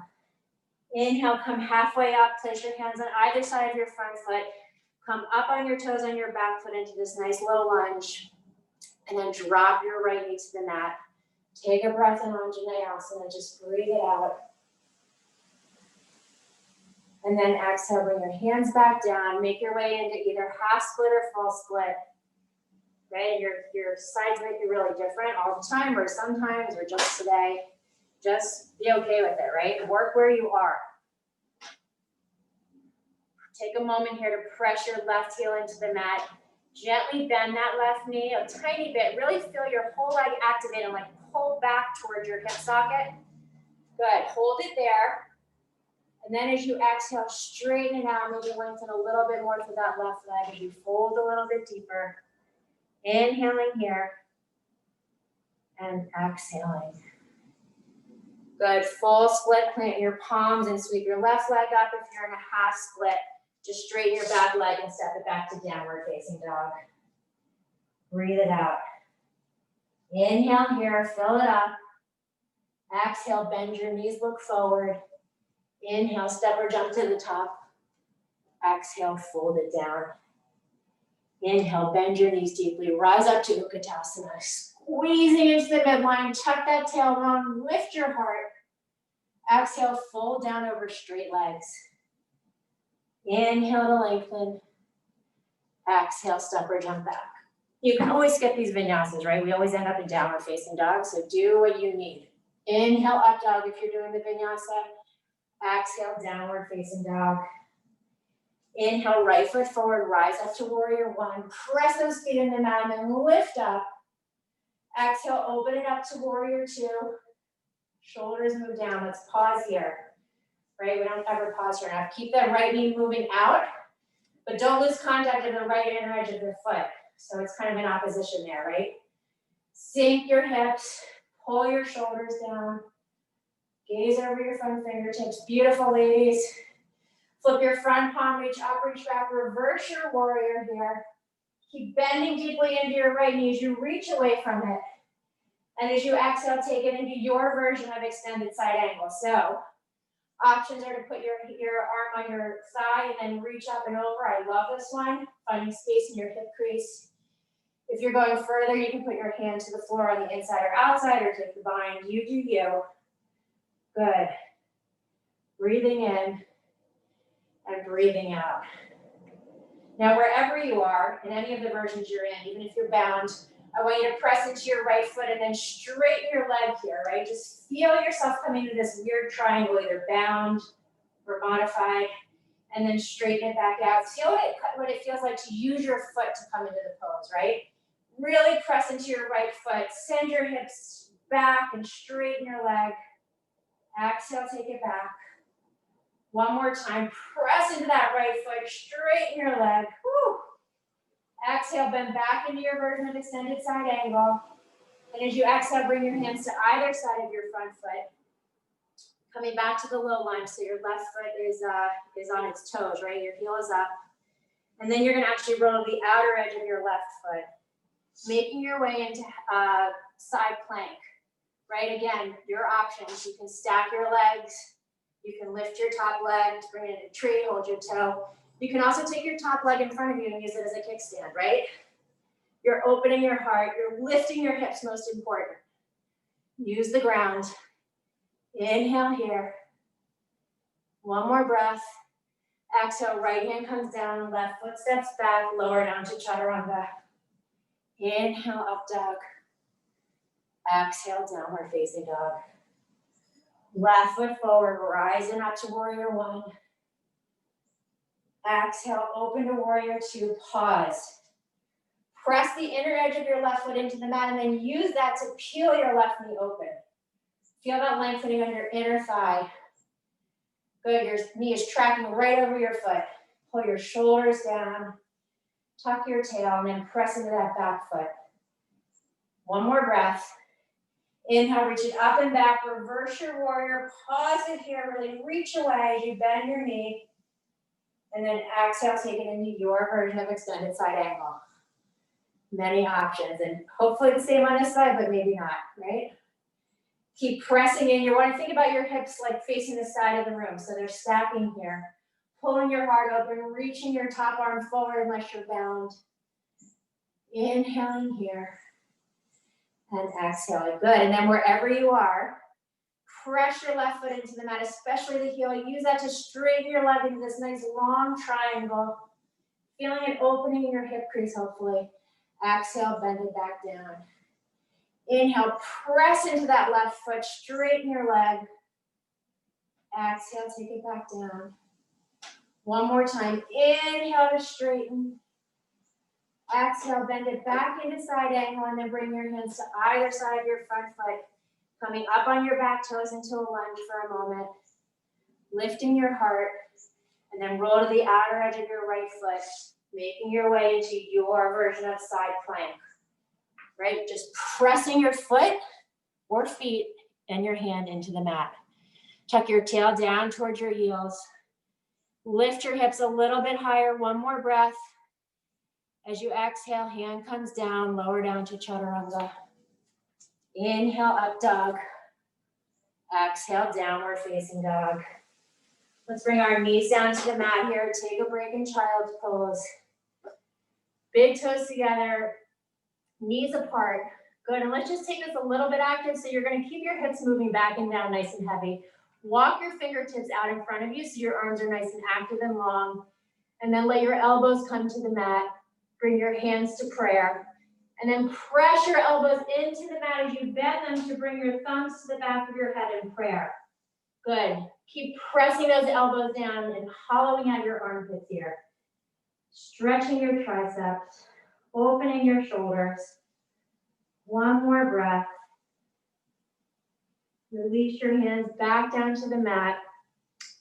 Inhale, come halfway up, place your hands on either side of your front foot. Come up on your toes on your back foot into this nice low lunge. And then drop your right knee to the mat. Take a breath in Anjaneyasana, just breathe it out. And then exhale, bring your hands back down, make your way into either half split or full split. Right, your sides might be really different all the time or sometimes or just today. Just be okay with it, right? Work where you are. Take a moment here to press your left heel into the mat. Gently bend that left knee a tiny bit. Really feel your whole leg activate and like pull back towards your hip socket. Good, hold it there. And then as you exhale, straighten it out, maybe lengthen a little bit more through that left leg as you fold a little bit deeper. Inhaling here and exhaling. Good, full split, plant your palms and sweep your left leg up. If you're in a half split, just straighten your back leg and step it back to downward facing dog. Breathe it out. Inhale here, fill it up. Exhale, bend your knees, look forward. Inhale, step or jump to the top. Exhale, fold it down. Inhale, bend your knees deeply, rise up to Utkatasana. Squeezing into the midline, tuck that tailbone, lift your heart. Exhale, fold down over straight legs. Inhale to lengthen. Exhale, step or jump back. You can always skip these vinyasas, right? We always end up in downward facing dog, so do what you need. Inhale, up dog if you're doing the vinyasa. Exhale, downward facing dog. Inhale, right foot forward, rise up to warrior one. Press those feet in the mat and then lift up. Exhale, open it up to warrior two. Shoulders move down. Let's pause here. Right? We don't ever pause for enough. Keep that right knee moving out, but don't lose contact of the right inner edge of your foot. So it's kind of in opposition there, right? Sink your hips, pull your shoulders down. Gaze over your front fingertips. Beautiful, ladies. Flip your front palm, reach up, reach back, reverse your warrior here. Keep bending deeply into your right knee as you reach away from it. And as you exhale, take it into your version of extended side angle. So options are to put your arm on your thigh and then reach up and over. I love this one. Finding space in your hip crease. If you're going further, you can put your hand to the floor on the inside or outside or take the bind. You do you. Good. Breathing in and breathing out. Now, wherever you are, in any of the versions you're in, even if you're bound, I want you to press into your right foot and then straighten your leg here, right? Just feel yourself coming to this weird triangle, either bound or modified, and then straighten it back out. Feel what it feels like to use your foot to come into the pose, right? Really press into your right foot, send your hips back and straighten your leg. Exhale, take it back. One more time, press into that right foot, straighten your leg. Woo. Exhale, bend back into your version of extended side angle. And as you exhale, bring your hands to either side of your front foot. Coming back to the low lunge, so your left foot is on its toes, right? Your heel is up. And then you're gonna actually roll the outer edge of your left foot, making your way into side plank, right? Again, your options. You can stack your legs. You can lift your top leg to bring it into tree, hold your toe. You can also take your top leg in front of you and use it as a kickstand, right? You're opening your heart. You're lifting your hips, most important. Use the ground. Inhale here. One more breath. Exhale, right hand comes down, left foot steps back, lower down to chaturanga. Inhale, up dog. Exhale, downward facing dog. Left foot forward, rising up to warrior one. Exhale, open to warrior two, pause. Press the inner edge of your left foot into the mat and then use that to peel your left knee open. Feel that lengthening on your inner thigh. Good, your knee is tracking right over your foot. Pull your shoulders down, tuck your tail, and then press into that back foot. One more breath. Inhale, reach it up and back, reverse your warrior, pause it here, really reach away as you bend your knee. And then exhale, take it into your version of extended side angle. Many options, and hopefully the same on this side, but maybe not, right? Keep pressing in. You want to think about your hips like facing the side of the room, so they're stacking here. Pulling your heart open, reaching your top arm forward unless you're bound. Inhaling here. And exhaling. Good. And then wherever you are, press your left foot into the mat, especially the heel. Use that to straighten your leg into this nice long triangle. Feeling it opening in your hip crease, hopefully. Exhale, bend it back down. Inhale, press into that left foot, straighten your leg. Exhale, take it back down. One more time. Inhale to straighten. Exhale, bend it back into side angle and then bring your hands to either side of your front foot. Coming up on your back toes into a lunge for a moment. Lifting your heart and then roll to the outer edge of your right foot, making your way into your version of side plank. Right? Just pressing your foot or feet and your hand into the mat. Tuck your tail down towards your heels. Lift your hips a little bit higher. One more breath. As you exhale, hand comes down, lower down to chaturanga. Inhale, up dog. Exhale, downward facing dog. Let's bring our knees down to the mat here. Take a break in child's pose. Big toes together, knees apart. Good, and let's just take this a little bit active. So you're gonna keep your hips moving back and down nice and heavy. Walk your fingertips out in front of you so your arms are nice and active and long. And then let your elbows come to the mat. Bring your hands to prayer. And then press your elbows into the mat as you bend them to bring your thumbs to the back of your head in prayer. Good. Keep pressing those elbows down and hollowing out your armpits here. Stretching your triceps, opening your shoulders. One more breath. Release your hands back down to the mat.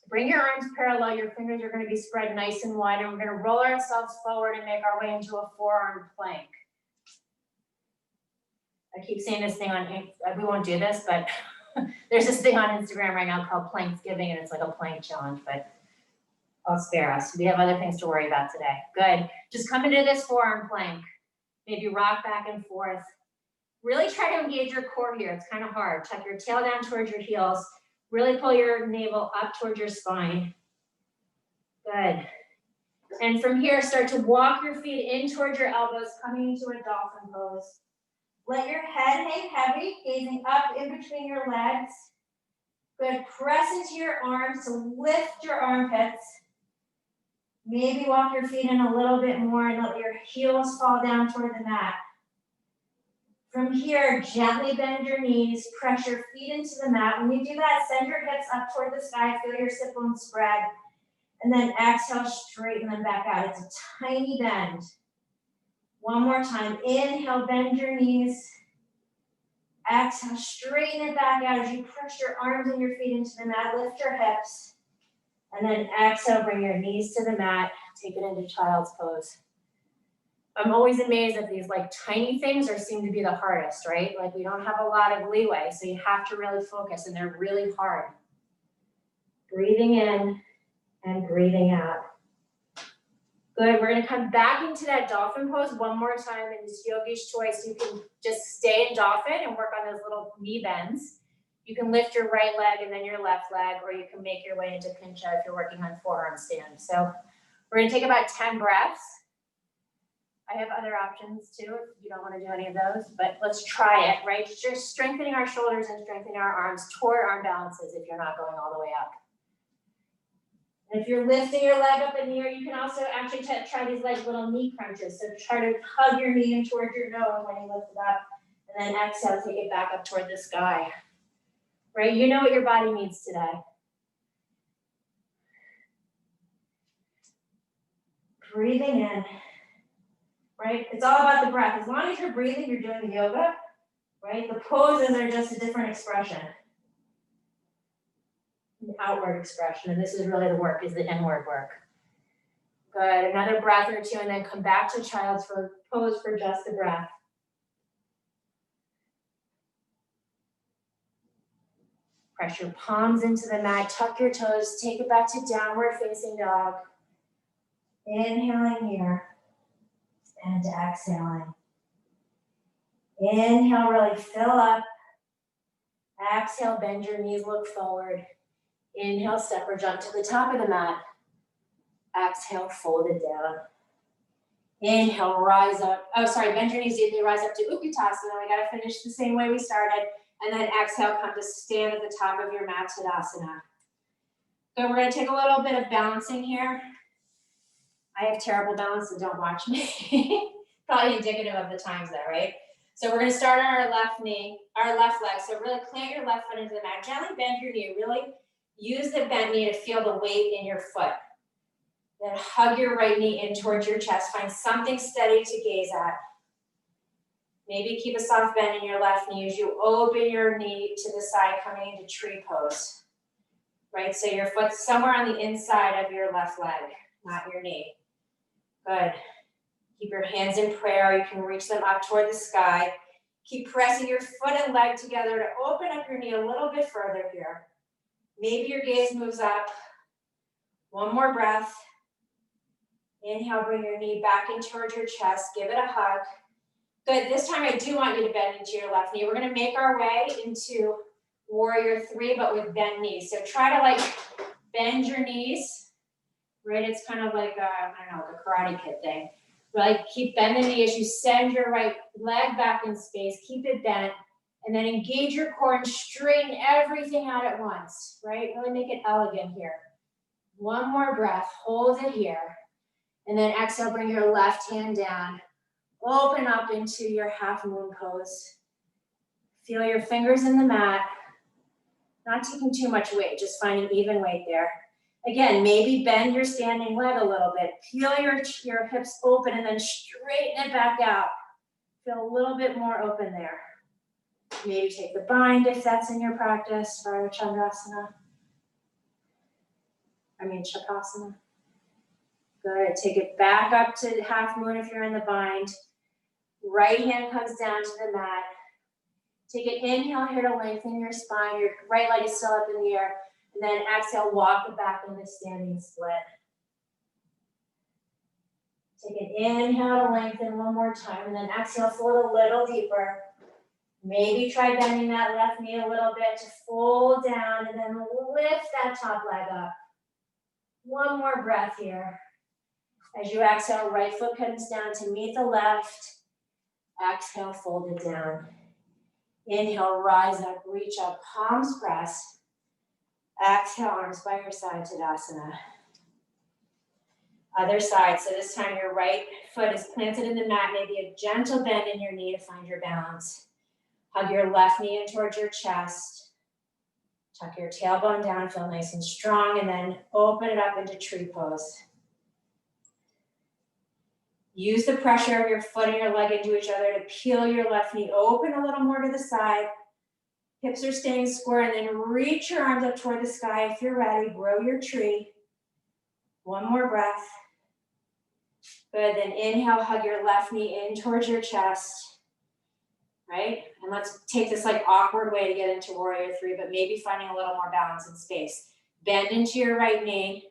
Bring your arms parallel. Your fingers are going to be spread nice and wide, and we're going to roll ourselves forward and make our way into a forearm plank. I keep saying this thing we won't do this, but there's this thing on Instagram right now called Planksgiving, and it's like a plank challenge, but I'll spare us. We have other things to worry about today. Good. Just come into this forearm plank. Maybe rock back and forth. Really try to engage your core here. It's kind of hard. Tuck your tail down towards your heels. Really pull your navel up towards your spine. Good. And from here, start to walk your feet in towards your elbows, coming into a dolphin pose. Let your head hang heavy, gazing up in between your legs. Good. Press into your arms to lift your armpits. Maybe walk your feet in a little bit more and let your heels fall down toward the mat. From here, gently bend your knees, press your feet into the mat. When you do that, send your hips up toward the sky, feel your sit bones spread, and then exhale, straighten them back out. It's a tiny bend. One more time. Inhale, bend your knees. Exhale, straighten it back out as you press your arms and your feet into the mat, lift your hips. And then exhale, bring your knees to the mat, take it into child's pose. I'm always amazed at these like tiny things seem to be the hardest, right? Like we don't have a lot of leeway, so you have to really focus and they're really hard. Breathing in and breathing out. Good, we're gonna come back into that dolphin pose one more time in this yogi's choice. You can just stay in dolphin and work on those little knee bends. You can lift your right leg and then your left leg, or you can make your way into pincha if you're working on forearm stand. So we're gonna take about 10 breaths. I have other options too, if you don't wanna do any of those, but let's try it, right? Just strengthening our shoulders and strengthening our arms toward arm balances if you're not going all the way up. And if you're lifting your leg up in the air, you can also actually try these like little knee crunches. So try to hug your knee in towards your nose when you lift it up, and then exhale, take it back up toward the sky. Right, you know what your body needs today. Breathing in, right? It's all about the breath. As long as you're breathing, you're doing the yoga, right? The poses are just a different expression. An outward expression, and this is really the work, is the inward work. Good, another breath or two, and then come back to child's pose for just the breath. Press your palms into the mat, tuck your toes, take it back to downward facing dog. Inhaling here and exhaling. Inhale, really fill up. Exhale, bend your knees, look forward. Inhale, step or jump to the top of the mat. Exhale, fold it down. Inhale, rise up. Oh, sorry, bend your knees deeply, rise up to Utkatasana. We gotta finish the same way we started. And then exhale, come to stand at the top of your mat, Tadasana. So we're gonna take a little bit of balancing here. I have terrible balance, so don't watch me. Probably indicative of the times though, right? So we're gonna start on our left knee, our left leg. So really plant your left foot into the mat. Gently bend your knee. Really use the bent knee to feel the weight in your foot. Then hug your right knee in towards your chest. Find something steady to gaze at. Maybe keep a soft bend in your left knee as you open your knee to the side, coming into tree pose. Right, so your foot's somewhere on the inside of your left leg, not your knee. Good. Keep your hands in prayer. You can reach them up toward the sky. Keep pressing your foot and leg together to open up your knee a little bit further here. Maybe your gaze moves up. One more breath. Inhale, bring your knee back in towards your chest. Give it a hug. Good, this time I do want you to bend into your left knee. We're gonna make our way into warrior 3, but with bent knees. So try to like bend your knees, right? It's kind of like, I don't know, like a Karate Kid thing. Like keep bending the knee as you send your right leg back in space, keep it bent, and then engage your core and straighten everything out at once, right? Really make it elegant here. One more breath, hold it here. And then exhale, bring your left hand down. Open up into your half moon pose. Feel your fingers in the mat. Not taking too much weight, just finding even weight there. Again, maybe bend your standing leg a little bit. Peel your hips open and then straighten it back out. Feel a little bit more open there. Maybe take the bind if that's in your practice, for Chandrasana. Shavasana. Good, take it back up to half moon if you're in the bind. Right hand comes down to the mat. Take an inhale here to lengthen your spine. Your right leg is still up in the air. And then exhale, walk it back into standing split. Take an inhale to lengthen one more time. And then exhale, fold a little deeper. Maybe try bending that left knee a little bit to fold down and then lift that top leg up. One more breath here. As you exhale, right foot comes down to meet the left. Exhale, fold it down. Inhale, rise up, reach up, palms press. Exhale, arms by your side, Tadasana. Other side, so this time your right foot is planted in the mat, maybe a gentle bend in your knee to find your balance. Hug your left knee in towards your chest. Tuck your tailbone down, feel nice and strong, and then open it up into tree pose. Use the pressure of your foot and your leg into each other to peel your left knee open a little more to the side. Hips are staying square, and then reach your arms up toward the sky. If you're ready, grow your tree. One more breath. Good, then inhale, hug your left knee in towards your chest, right? And let's take this like awkward way to get into warrior three, but maybe finding a little more balance and space. Bend into your right knee.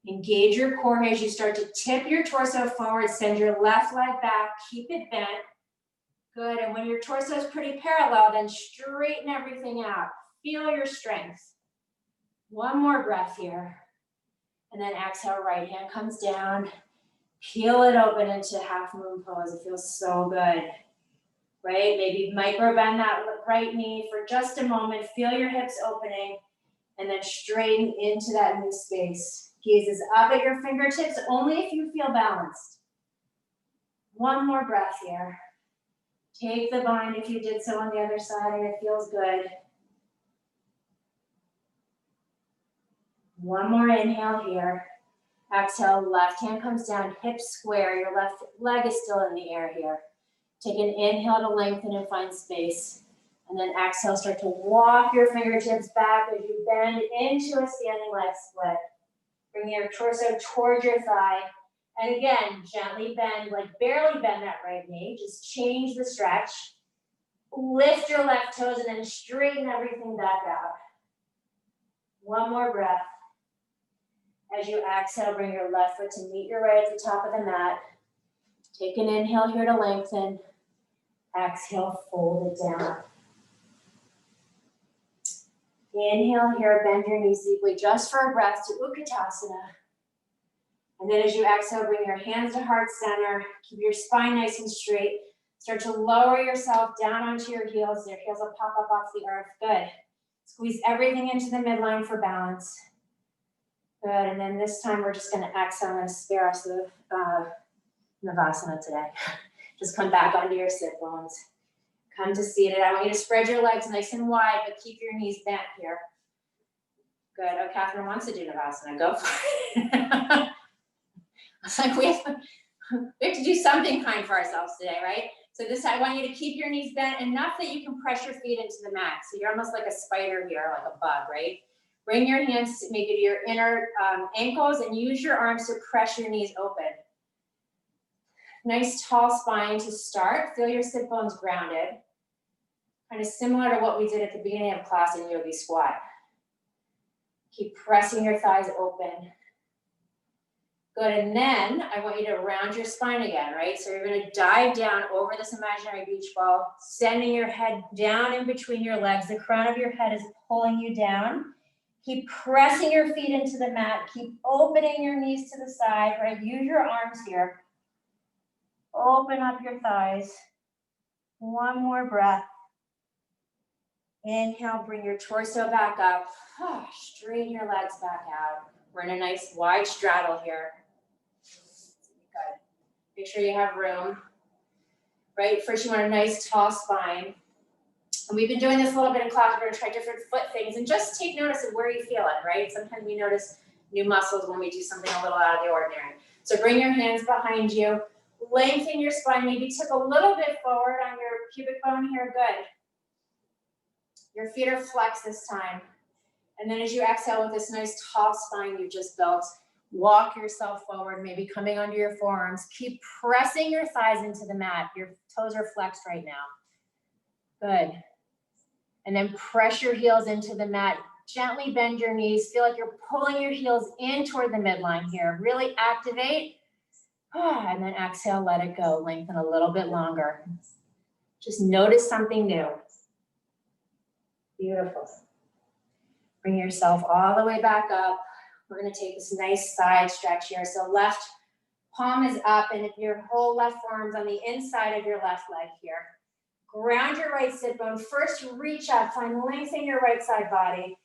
Engage your core as you start to tip your torso forward. Send your left leg back. Keep it bent. Good, and when your torso is pretty parallel, then straighten everything out. Feel your strength. One more breath here. And then exhale, right hand comes down. Peel it open into half moon pose. It feels so good, right? Maybe micro bend that right knee for just a moment. Feel your hips opening and then straighten into that new space. Gazes up at your fingertips only if you feel balanced. One more breath here. Take the bind if you did so on the other side and it feels good. One more inhale here. Exhale, left hand comes down, hips square. Your left leg is still in the air here. Take an inhale to lengthen and find space. And then exhale, start to walk your fingertips back as you bend into a standing leg split. Bring your torso towards your thigh. And again, gently bend, like barely bend that right knee. Just change the stretch. Lift your left toes and then straighten everything back out. One more breath. As you exhale, bring your left foot to meet your right at the top of the mat. Take an inhale here to lengthen. Exhale, fold it down. Inhale here, bend your knees deeply just for a breath to Utkatasana. And then as you exhale, bring your hands to heart center. Keep your spine nice and straight. Start to lower yourself down onto your heels. Your heels will pop up off the earth. Good. Squeeze everything into the midline for balance. Good, and then this time we're just gonna exhale. I'm gonna spare us the Navasana today. Just come back onto your sit bones. Come to seated. I want you to spread your legs nice and wide, but keep your knees bent here. Good, oh, Catherine wants to do Navasana, go for it. It's like we have to do something kind for ourselves today, right? So this, I want you to keep your knees bent enough that you can press your feet into the mat. So you're almost like a spider here, like a bug, right? Bring your hands to maybe to your inner ankles and use your arms to press your knees open. Nice tall spine to start. Feel your sit bones grounded. Kind of similar to what we did at the beginning of class in yogi squat. Keep pressing your thighs open. Good, and then I want you to round your spine again, right? So you're gonna dive down over this imaginary beach ball, sending your head down in between your legs. The crown of your head is pulling you down. Keep pressing your feet into the mat. Keep opening your knees to the side, right? Use your arms here. Open up your thighs. One more breath. Inhale, bring your torso back up. Straighten your legs back out. We're in a nice wide straddle here. Good. Make sure you have room. Right, first you want a nice tall spine. And we've been doing this a little bit in class. We're gonna try different foot things and just take notice of where you feel it, right? Sometimes we notice new muscles when we do something a little out of the ordinary. So bring your hands behind you. Lengthen your spine, maybe tip a little bit forward on your pubic bone here, good. Your feet are flexed this time. And then as you exhale with this nice tall spine you just built, walk yourself forward, maybe coming onto your forearms. Keep pressing your thighs into the mat. Your toes are flexed right now. Good. And then press your heels into the mat. Gently bend your knees. Feel like you're pulling your heels in toward the midline here. Really activate. And then exhale, let it go. Lengthen a little bit longer. Just notice something new. Beautiful. Bring yourself all the way back up. We're going to take this nice side stretch here. So left palm is up and if your whole left forearm's on the inside of your left leg here. Ground your right sit bone. First, reach up, find length in your right side body.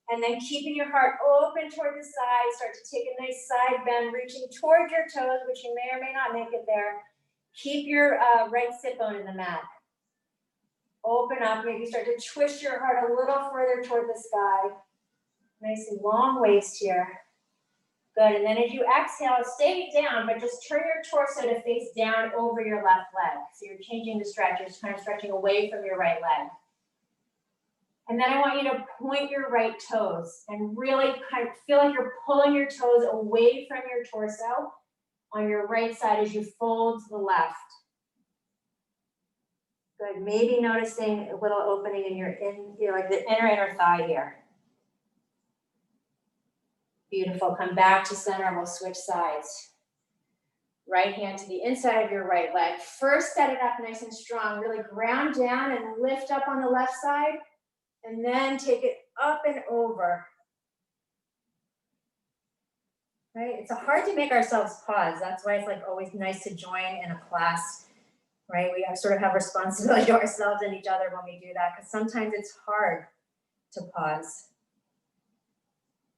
And then keeping your heart open toward the side, start to take a nice side bend, reaching toward your toes, which you may or may not make it there. Keep your right sit bone in the mat. Open up, maybe start to twist your heart a little further toward the sky. Nice and long waist here. Good, and then as you exhale, stay down, but just turn your torso to face down over your left leg. So you're changing the stretch, you're just kind of stretching away from your right leg. And then I want you to point your right toes and really kind of feel like you're pulling your toes away from your torso on your right side as you fold to the left. Good, maybe noticing a little opening in your like the inner thigh here. Beautiful, come back to center, we'll switch sides. Right hand to the inside of your right leg. First set it up nice and strong, really ground down and lift up on the left side, and then take it up and over. Right, it's hard to make ourselves pause. That's why it's like always nice to join in a class, right? We sort of have responsibility to ourselves and each other when we do that, because sometimes it's hard to pause.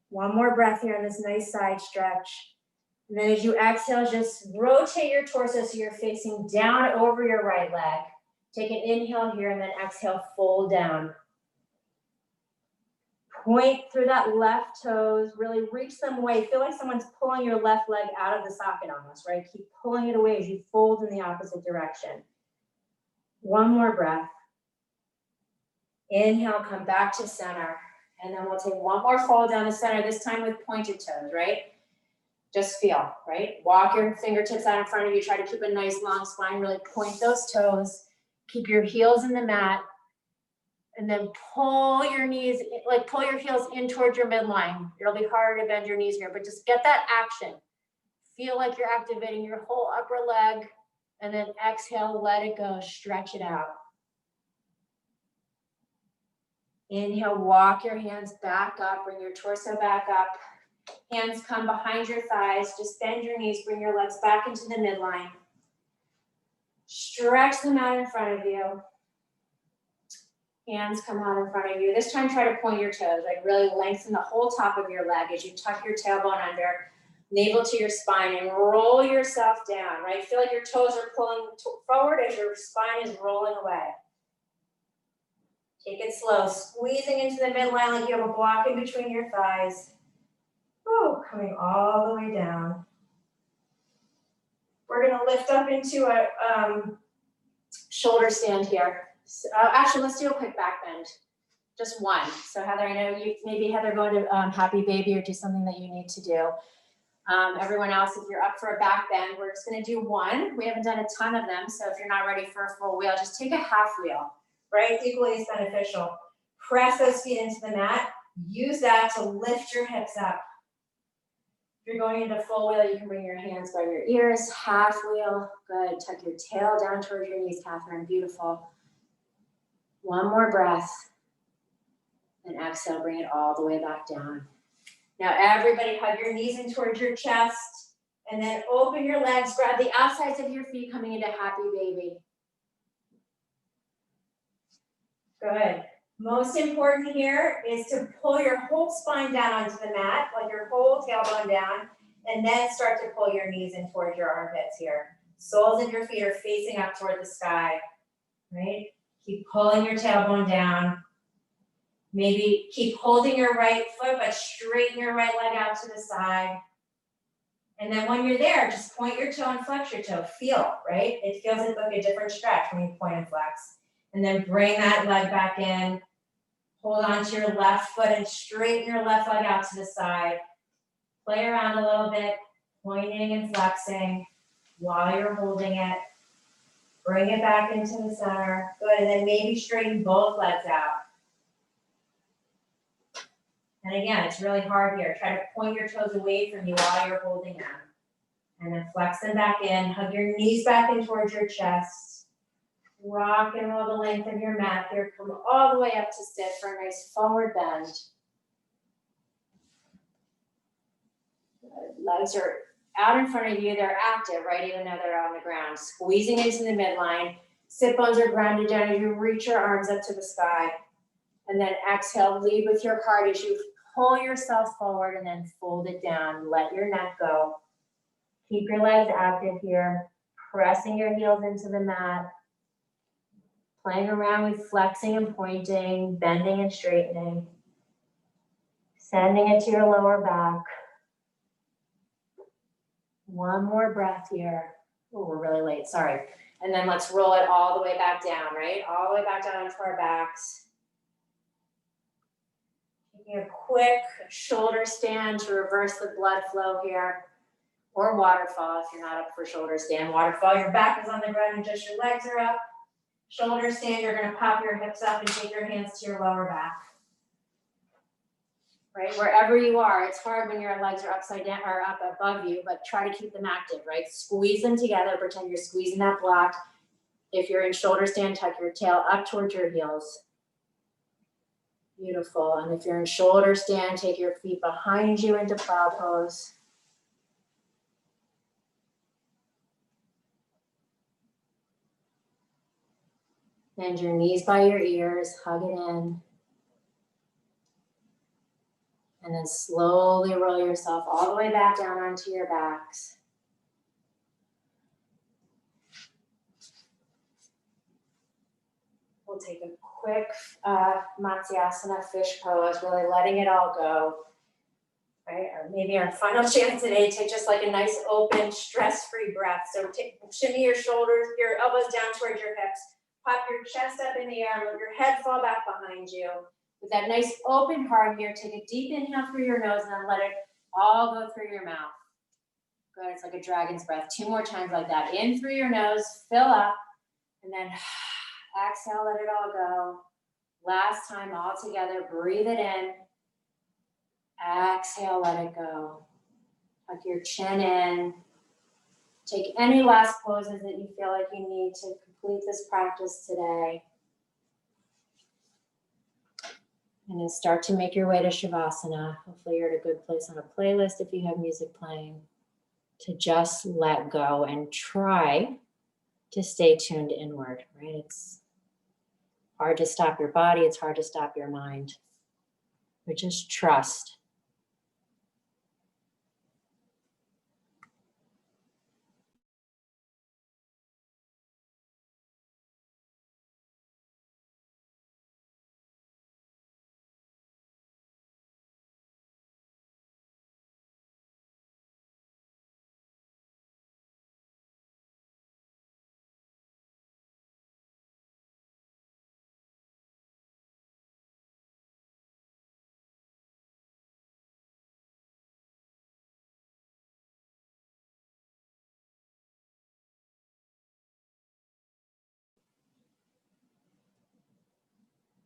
One more breath here on this nice side stretch. And then as you exhale, just rotate your torso so you're facing down over your right leg. Take an inhale here and then exhale, fold down. Point through that left toes, really reach them away. Feel like someone's pulling your left leg out of the socket almost, right? Keep pulling it away as you fold in the opposite direction. One more breath. Inhale, come back to center. And then we'll take one more fold down the center, this time with pointed toes, right? Just feel, right? Walk your fingertips out in front of you. Try to keep a nice long spine. Really point those toes. Keep your heels in the mat. And then pull your knees, like pull your heels in towards your midline. It'll be harder to bend your knees here, but just get that action. Feel like you're activating your whole upper leg. And then exhale, let it go, stretch it out. Inhale, walk your hands back up, bring your torso back up. Hands come behind your thighs, just bend your knees, bring your legs back into the midline. Stretch them out in front of you. Hands come out in front of you. This time try to point your toes, like really lengthen the whole top of your leg as you tuck your tailbone under, navel to your spine, and roll yourself down, right? Feel like your toes are pulling forward as your spine is rolling away. Take it slow, squeezing into the midline like you have a block in between your thighs. Woo, coming all the way down. We're gonna lift up into a shoulder stand here. So, actually, let's do a quick back bend. Just one. So Heather, I know you, maybe Heather, go to Happy Baby or do something that you need to do. Everyone else, if you're up for a back bend, we're just gonna do one. We haven't done a ton of them, so if you're not ready for a full wheel, just take a half wheel, right? Equally as beneficial. Press those feet into the mat. Use that to lift your hips up. If you're going into full wheel, you can bring your hands by your ears. Half wheel, good. Tuck your tail down towards your knees, Catherine, beautiful. One more breath. And exhale, bring it all the way back down. Now everybody hug your knees in towards your chest and then open your legs, grab the outsides of your feet coming into Happy Baby. Good. Most important here is to pull your whole spine down onto the mat, like your whole tailbone down, and then start to pull your knees in towards your armpits here. Soles of your feet are facing up toward the sky, right? Keep pulling your tailbone down. Maybe keep holding your right foot, but straighten your right leg out to the side. And then when you're there, just point your toe and flex your toe. Feel, right? It feels like a different stretch when you point and flex. And then bring that leg back in. Hold on to your left foot and straighten your left leg out to the side. Play around a little bit, pointing and flexing while you're holding it. Bring it back into the center. Good, and then maybe straighten both legs out. And again, it's really hard here. Try to point your toes away from you while you're holding them. And then flex them back in. Hug your knees back in towards your chest. Rock and roll the length of your mat here. Come all the way up to sit for a nice forward bend. Good. Legs are out in front of you. They're active, right? Even though they're on the ground. Squeezing into the midline. Sit bones are grounded down as you reach your arms up to the sky. And then exhale, lead with your heart as you pull yourself forward and then fold it down. Let your neck go. Keep your legs active here. Pressing your heels into the mat. Playing around with flexing and pointing, bending and straightening. Sending it to your lower back. One more breath here. Oh, we're really late, sorry. And then let's roll it all the way back down, right? All the way back down onto our backs. Taking a quick shoulder stand to reverse the blood flow here. Or waterfall if you're not up for shoulder stand. Waterfall, your back is on the ground and just your legs are up. Shoulder stand, you're gonna pop your hips up and take your hands to your lower back. Right, wherever you are, it's hard when your legs are upside down or up above you, but try to keep them active, right? Squeeze them together, pretend you're squeezing that block. If you're in shoulder stand, tuck your tail up towards your heels. Beautiful, and if you're in shoulder stand, take your feet behind you into plow pose. Bend your knees by your ears, hug it in. And then slowly roll yourself all the way back down onto your backs. We'll take a quick Matsyasana fish pose, really letting it all go. Right, or maybe our final chance today, take just like a nice open, stress-free breath. So shimmy your shoulders, your elbows down towards your hips. Pop your chest up in the air and let your head fall back behind you. With that nice open heart here, take a deep inhale through your nose and then let it all go through your mouth. Good, it's like a dragon's breath. 2 more times like that. In through your nose, fill up, and then exhale, let it all go. Last time all together, breathe it in. Exhale, let it go. Tuck your chin in. Take any last poses that you feel like you need to complete this practice today. And then start to make your way to Shavasana. Hopefully you're at a good place on a playlist if you have music playing. To just let go and try to stay tuned inward, right? It's hard to stop your body. It's hard to stop your mind. But just trust.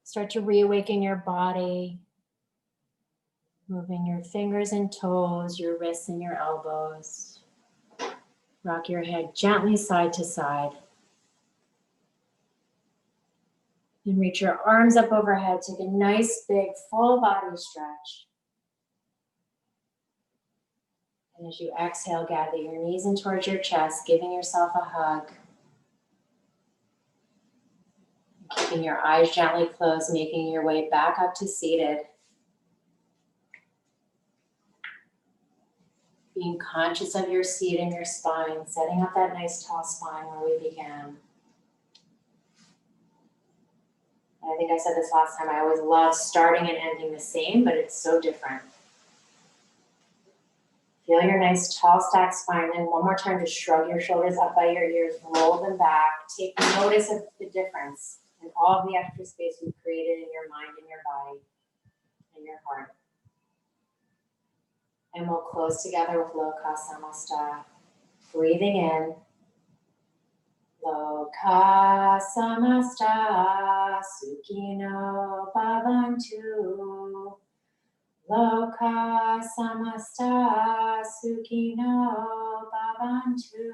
Start to reawaken your body, moving your fingers and toes, your wrists and your elbows. Rock your head gently side to side. And reach your arms up overhead. Take a nice big full body stretch. And as you exhale, gather your knees in towards your chest, giving yourself a hug. Keeping your eyes gently closed, making your way back up to seated. Being conscious of your seat and your spine, setting up that nice tall spine where we began. And I think I said this last time, I always love starting and ending the same, but it's so different. Feel your nice tall stacked spine, and one more time, just shrug your shoulders up by your ears, roll them back, take notice of the difference and all of the extra space you've created in your mind, in your body, in your heart. And we'll close together with Loka Samasta. Breathing in. Loka Samasta Sukhino Bhavantu. Loka Samasta Sukhino Bhavantu.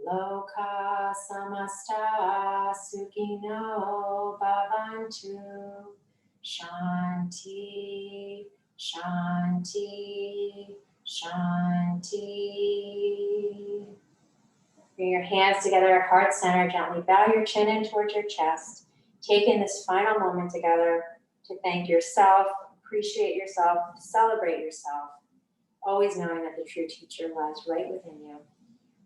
Loka Samasta Sukhino Bhavantu. Shanti, Shanti, Shanti. Bring your hands together at heart center. Gently bow your chin in towards your chest. Take in this final moment together to thank yourself, appreciate yourself, celebrate yourself, always knowing that the true teacher lies right within you.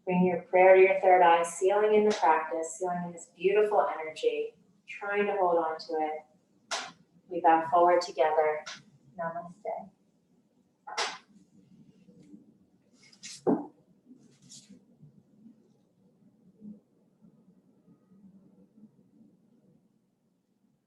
Bring your prayer to your third eye, sealing in the practice, sealing in this beautiful energy, trying to hold on to it. We bow forward together. Namaste.